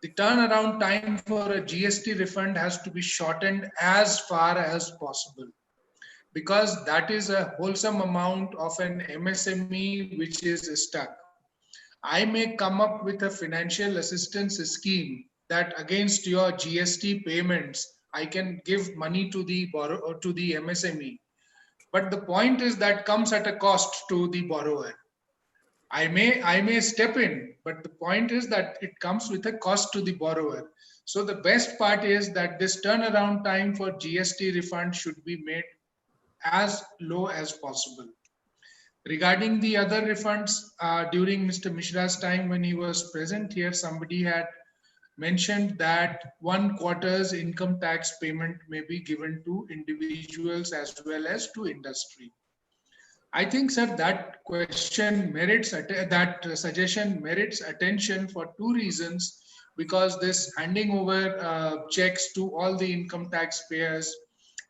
the turnaround time for a GST refund has to be shortened as far as possible, because that is a wholesome amount of an MSME which is stuck. I may come up with a financial assistance scheme that against your GST payments, I can give money to the borrower, to the MSME. But the point is that comes at a cost to the borrower. I may step in, but the point is that it comes with a cost to the borrower. So the best part is that this turnaround time for GST refund should be made as low as possible. Regarding the other refunds, during Mr. Mishra's time when he was present here, somebody had mentioned that 1 quarter's income tax payment may be given to individuals as well as to industry. I think, sir, that question merits, that suggestion merits attention for 2 reasons. Because this handing over checks to all the income taxpayers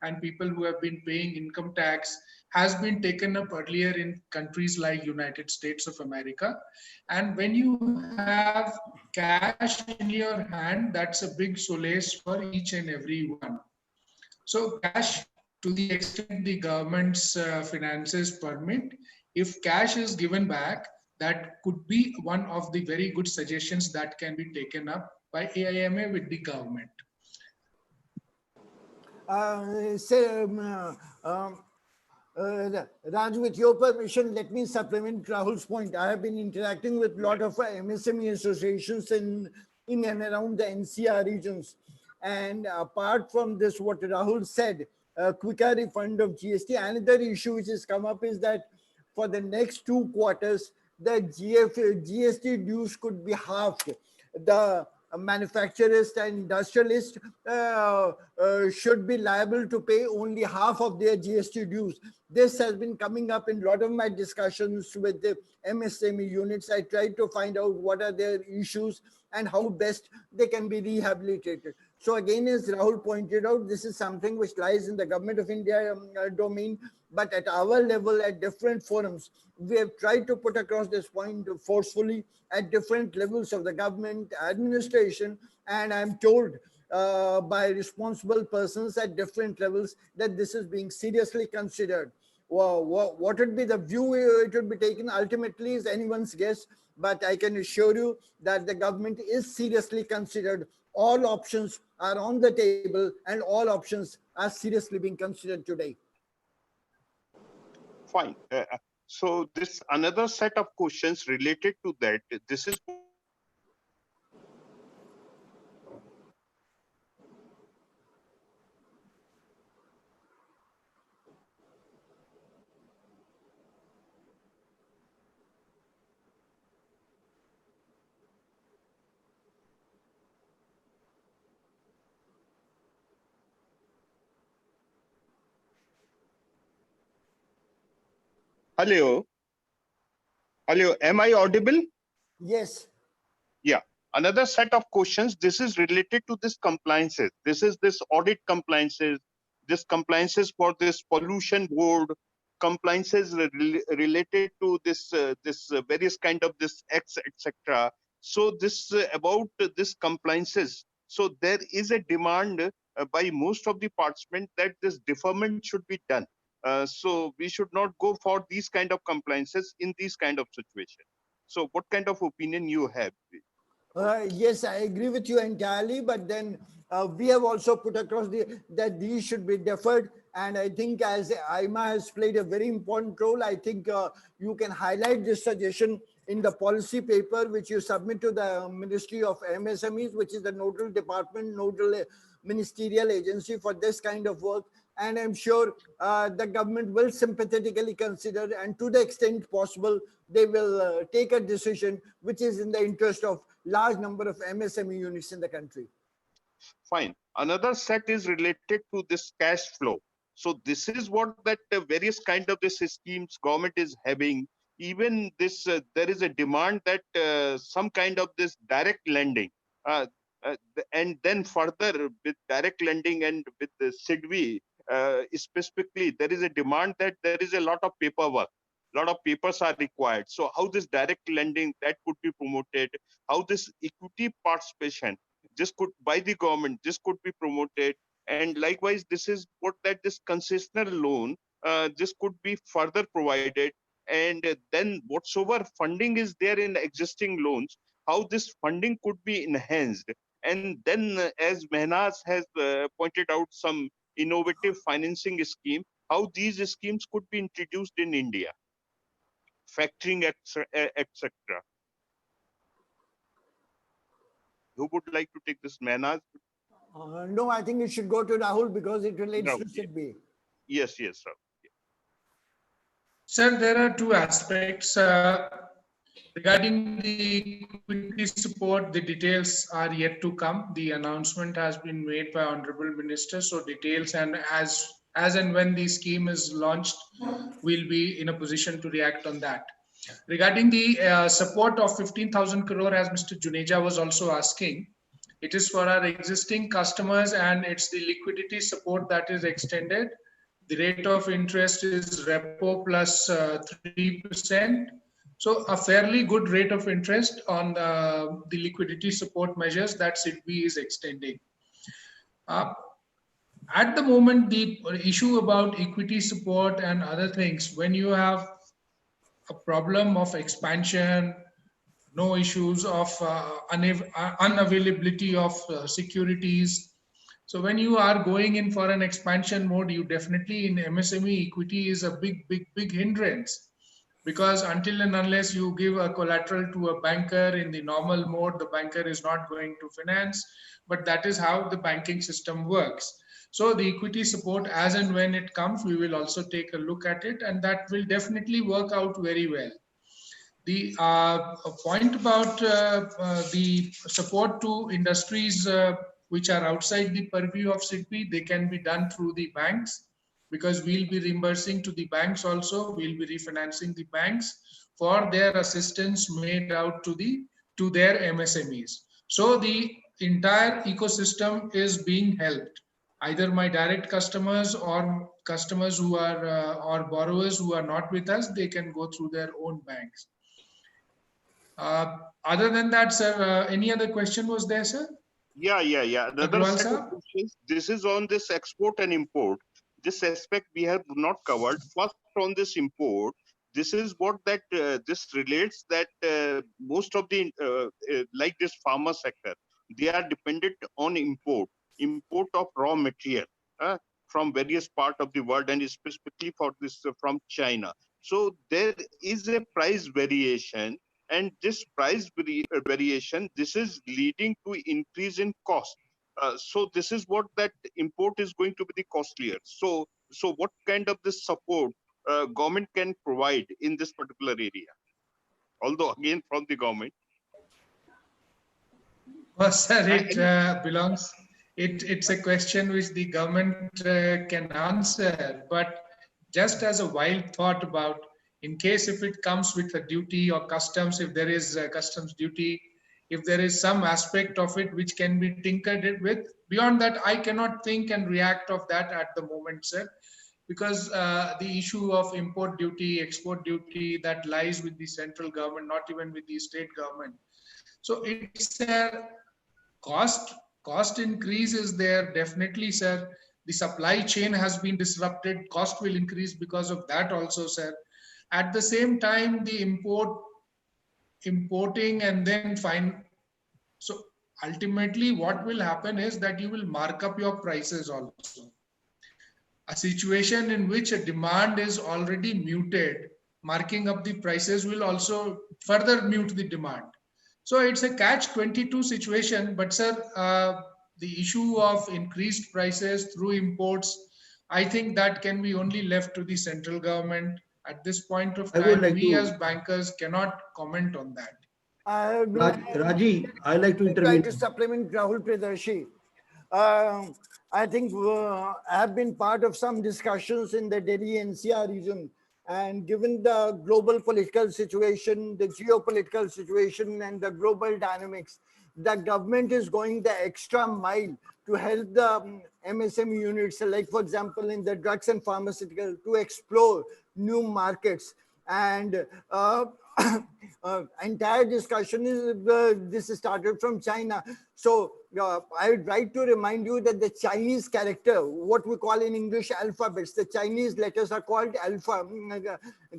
and people who have been paying income tax has been taken up earlier in countries like United States of America. And when you have cash in your hand, that's a big solace for each and every one. So cash, to the extent the government's finances permit, if cash is given back, that could be one of the very good suggestions that can be taken up by AIMA with the government.
Raj, with your permission, let me supplement Rahul's point. I have been interacting with a lot of MSME associations in and around the NCR regions. And apart from this, what Rahul said, quicker refund of GST, another issue which has come up is that for the next 2 quarters, the GST dues could be halved. The manufacturers and industrialists should be liable to pay only half of their GST dues. This has been coming up in a lot of my discussions with the MSME units. I tried to find out what are their issues, and how best they can be rehabilitated. So again, as Rahul pointed out, this is something which lies in the Government of India domain, but at our level, at different forums, we have tried to put across this point forcefully at different levels of the government, administration, and I'm told by responsible persons at different levels that this is being seriously considered. Well, what would be the view it would be taken ultimately is anyone's guess, but I can assure you that the government is seriously considered. All options are on the table and all options are seriously being considered today.
Fine. So this another set of questions related to that. This is hello. Hello. Am I audible?
Yes.
Yeah. Another set of questions. This is related to this compliances. This is this audit compliances. This compliances for this pollution board, compliances related to this various kind of this X, etc. So this about this compliances. So there is a demand by most of the participants that this deferment should be done. So we should not go for these kind of compliances in these kind of situation. So what kind of opinion you have?
Yes, I agree with you entirely, but then we have also put across that these should be deferred. And I think as AIMA has played a very important role, I think you can highlight this suggestion in the policy paper, which you submit to the Ministry of MSMEs, which is the nodal department, nodal ministerial agency for this kind of work. And I'm sure the government will sympathetically consider, and to the extent possible, they will take a decision which is in the interest of large number of MSME units in the country.
Fine. Another set is related to this cash flow. So this is what that various kind of this schemes government is having. Even this, there is a demand that some kind of this direct lending, and then further with direct lending and with the SIDBI, specifically, there is a demand that there is a lot of paperwork. A lot of papers are required. So how this direct lending that could be promoted, how this equity participation, this could by the government, this could be promoted. And likewise, this is what that this concessional loan, this could be further provided. And then whatsoever funding is there in existing loans, how this funding could be enhanced. And then as Mehnaz has pointed out some innovative financing scheme, how these schemes could be introduced in India, factoring, etc. Who would like to take this, Mehnaz?
No, I think it should go to Rahul because it relates
No,
to SIDBI.
Yes, yes, sir.
Sir, there are two aspects. Regarding the equity support, the details are yet to come. The announcement has been made by Honorable Minister, so details and as and when the scheme is launched, we'll be in a position to react on that. Regarding the support of 15,000 crore, as Mr. Juneja was also asking, it is for our existing customers and it's the liquidity support that is extended. The rate of interest is repo plus 3%. So a fairly good rate of interest on the liquidity support measures that SIDBI is extending. At the moment, the issue about equity support and other things, when you have a problem of expansion, no issues of unavailability of securities. So when you are going in for an expansion mode, you definitely in MSME equity is a big hindrance. Because until and unless you give a collateral to a banker in the normal mode, the banker is not going to finance, but that is how the banking system works. So the equity support, as and when it comes, we will also take a look at it, and that will definitely work out very well. The point about the support to industries which are outside the purview of SIDBI, they can be done through the banks, because we'll be reimbursing to the banks also, we'll be refinancing the banks for their assistance made out to their MSMEs. So the entire ecosystem is being helped. Either my direct customers or customers who are or borrowers who are not with us, they can go through their own banks. Other than that, sir, any other question was there, sir?
Yeah. Another
Agrawal
set of
sir?
questions. This is on this export and import. This aspect we have not covered. First, on this import, this is what that this relates that most of the like this pharma sector, they are dependent on import of raw material from various part of the world, and specifically for this from China. So there is a price variation, and this price variation, this is leading to increase in cost. So this is what that import is going to be the costlier. So what kind of this support government can provide in this particular area? Although again from the government.
Well, sir, it belongs. It's a question which the government can answer, but just as a wild thought about, in case if it comes with a duty or customs, if there is a customs duty, if there is some aspect of it which can be tinkered with, beyond that, I cannot think and react of that at the moment, sir, because the issue of import duty, export duty, that lies with the central government, not even with the state government. So it's a cost increase is there, definitely, sir. The supply chain has been disrupted, cost will increase because of that also, sir. At the same time, the importing and then fine. So ultimately what will happen is that you will mark up your prices also. A situation in which a demand is already muted, marking up the prices will also further mute the demand. So it's a catch-22 situation, but sir, the issue of increased prices through imports, I think that can be only left to the central government. At this point of time, we as bankers cannot comment on that.
Raji, I like to intervene.
Try to supplement Rahul Priyadarshi. I think I have been part of some discussions in the Delhi NCR region, and given the global political situation, the geopolitical situation, and the global dynamics, the government is going the extra mile to help the MSME units, like for example in the drugs and pharmaceutical, to explore new markets. And entire discussion is this started from China. So I would like to remind you that the Chinese character, what we call in English alphabets, the Chinese letters are called alpha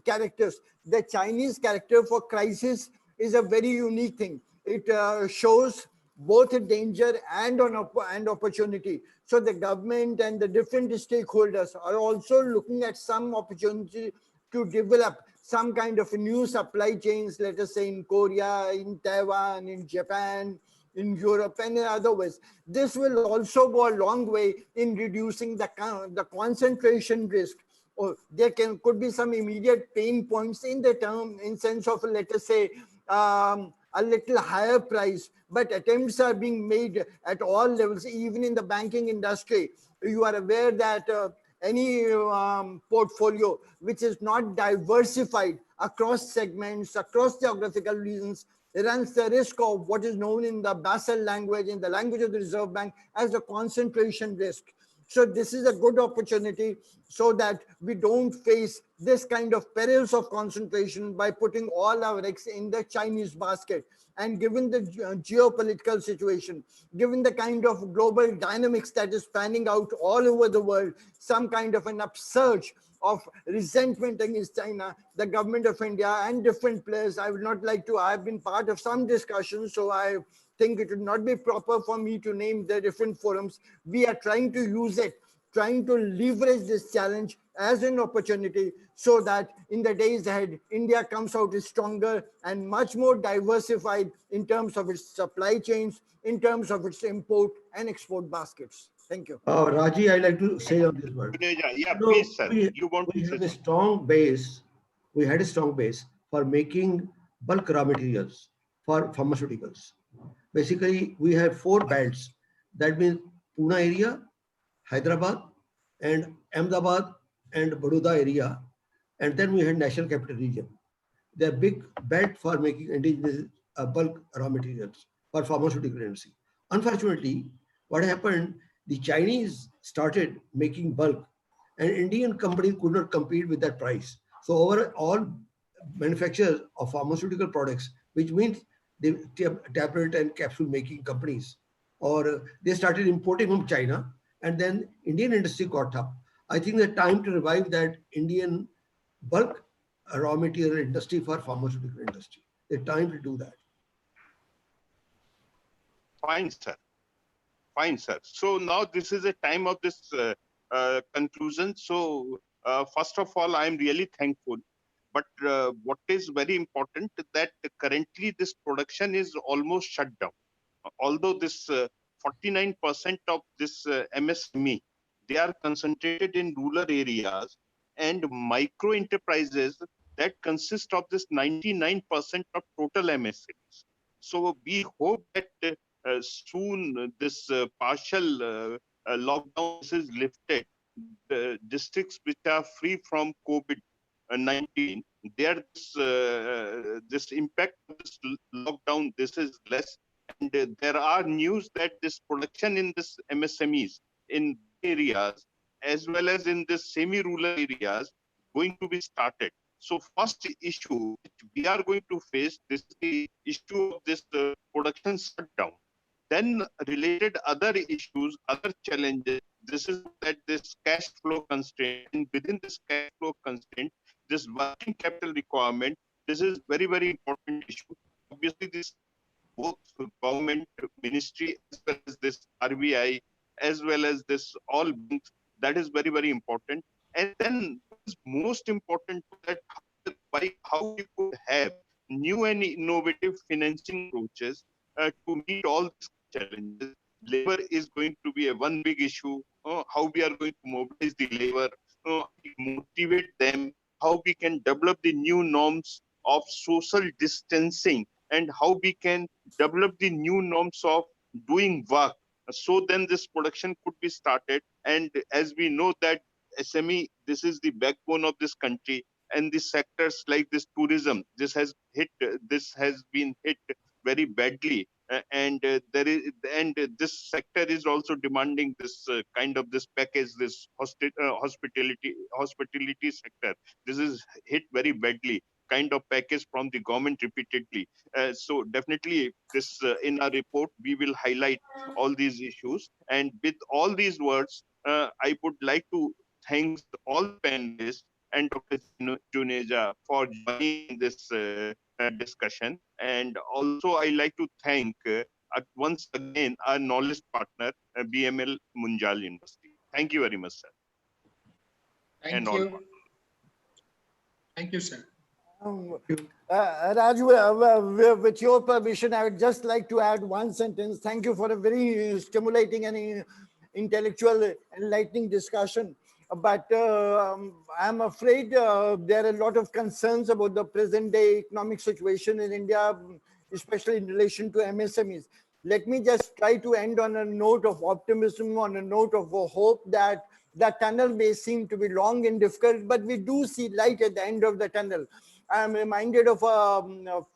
characters. The Chinese character for crisis is a very unique thing. It shows both a danger and an opportunity. So the government and the different stakeholders are also looking at some opportunity to develop some kind of new supply chains, let us say in Korea, in Taiwan, in Japan, in Europe, and in other ways. This will also go a long way in reducing the concentration risk. Or there could be some immediate pain points in the term, in sense of, let us say, a little higher price, but attempts are being made at all levels, even in the banking industry. You are aware that any portfolio which is not diversified across segments, across geographical regions, runs the risk of what is known in the Basel language, in the language of the Reserve Bank, as a concentration risk. So this is a good opportunity so that we don't face this kind of perils of concentration by putting all our eggs in the Chinese basket. And given the geopolitical situation, given the kind of global dynamics that is panning out all over the world, some kind of an upsurge of resentment against China, the government of India and different players, I would not like to, I've been part of some discussions, so I think it would not be proper for me to name the different forums. We are trying to use it, trying to leverage this challenge as an opportunity so that in the days ahead, India comes out stronger and much more diversified in terms of its supply chains, in terms of its import and export baskets. Thank you.
Raji, I like to say on this word.
Yeah, please, sir. You want to
we
say
have a strong base. We had a strong base for making bulk raw materials for pharmaceuticals. Basically, we have 4 belts. That means Pune area, Hyderabad, and Ahmedabad and Baroda area. And then we had National Capital Region. They're big belt for making indigenous bulk raw materials. for pharmaceutical industry. Unfortunately, what happened, the Chinese started making bulk and Indian companies could not compete with that price. So all manufacturers of pharmaceutical products, which means the tablet and capsule making companies, or they started importing from China, and then Indian industry got up. I think the time to revive that Indian bulk raw material industry for pharmaceutical industry. The time to do that.
Fine, sir. Fine, sir. So now this is a time of this conclusion. So first of all, I am really thankful. But what is very important that currently this production is almost shut down. Although this 49% of this MSME, they are concentrated in rural areas and micro enterprises that consist of this 99% of total MSMEs. So we hope that soon this partial lockdown is lifted. The districts which are free from COVID-19, there this impact of this lockdown, this is less. And there are news that this production in this MSMEs in areas as well as in the semi-rural areas going to be started. So first issue which we are going to face, this is the issue of this production shutdown. Then related other issues, other challenges, this is that this cash flow constraint, and within this cash flow constraint, this working capital requirement, this is very, very important issue. Obviously, this both government ministry as well as this RBI as well as this all banks, that is very, very important. And then what's most important that by how we could have new and innovative financing approaches to meet all these challenges. Labor is going to be a one big issue. How we are going to mobilize the labor, motivate them, how we can develop the new norms of social distancing, and how we can develop the new norms of doing work. So then this production could be started. And as we know that SME, this is the backbone of this country, and the sectors like this tourism, this has been hit very badly. And this sector is also demanding this kind of this package, this hospitality sector. This is hit very badly, kind of package from the government repeatedly. So definitely this in our report, we will highlight all these issues. And with all these words, I would like to thank all panelists and Dr. Juneja for joining this discussion. And also I like to thank once again our knowledge partner, BML Munjal University. Thank you very much, sir.
Thank you. Thank you, sir.
Raju, with your permission, I would just like to add one sentence. Thank you for a very stimulating and intellectual, enlightening discussion. But I'm afraid there are a lot of concerns about the present day economic situation in India, especially in relation to MSMEs. Let me just try to end on a note of optimism, on a note of hope that the tunnel may seem to be long and difficult, but we do see light at the end of the tunnel. I'm reminded of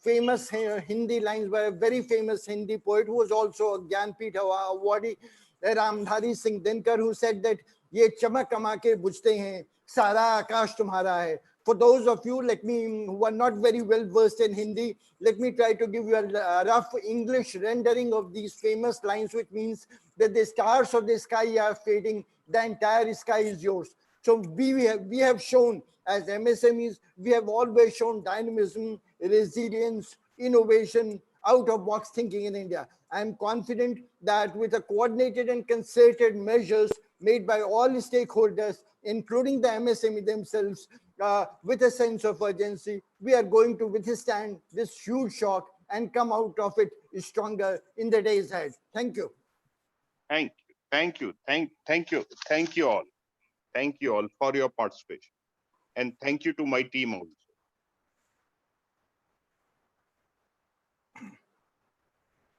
famous Hindi lines by a very famous Hindi poet who was also a Gyanpith awardee, Ramdhari Singh Dinkar, who said that ये चमक कमा के बुझते हैं सारा आकाश तुम्हारा है. For those of you who are not very well versed in Hindi, let me try to give you a rough English rendering of these famous lines, which means that the stars of the sky are fading, the entire sky is yours. So we have shown as MSMEs, we have always shown dynamism, resilience, innovation, out-of-box thinking in India. I am confident that with the coordinated and concerted measures made by all stakeholders, including the MSME themselves, with a sense of urgency, we are going to withstand this huge shock and come out of it stronger in the days ahead. Thank you.
Thank you all. Thank you all for your participation. And thank you to my team also.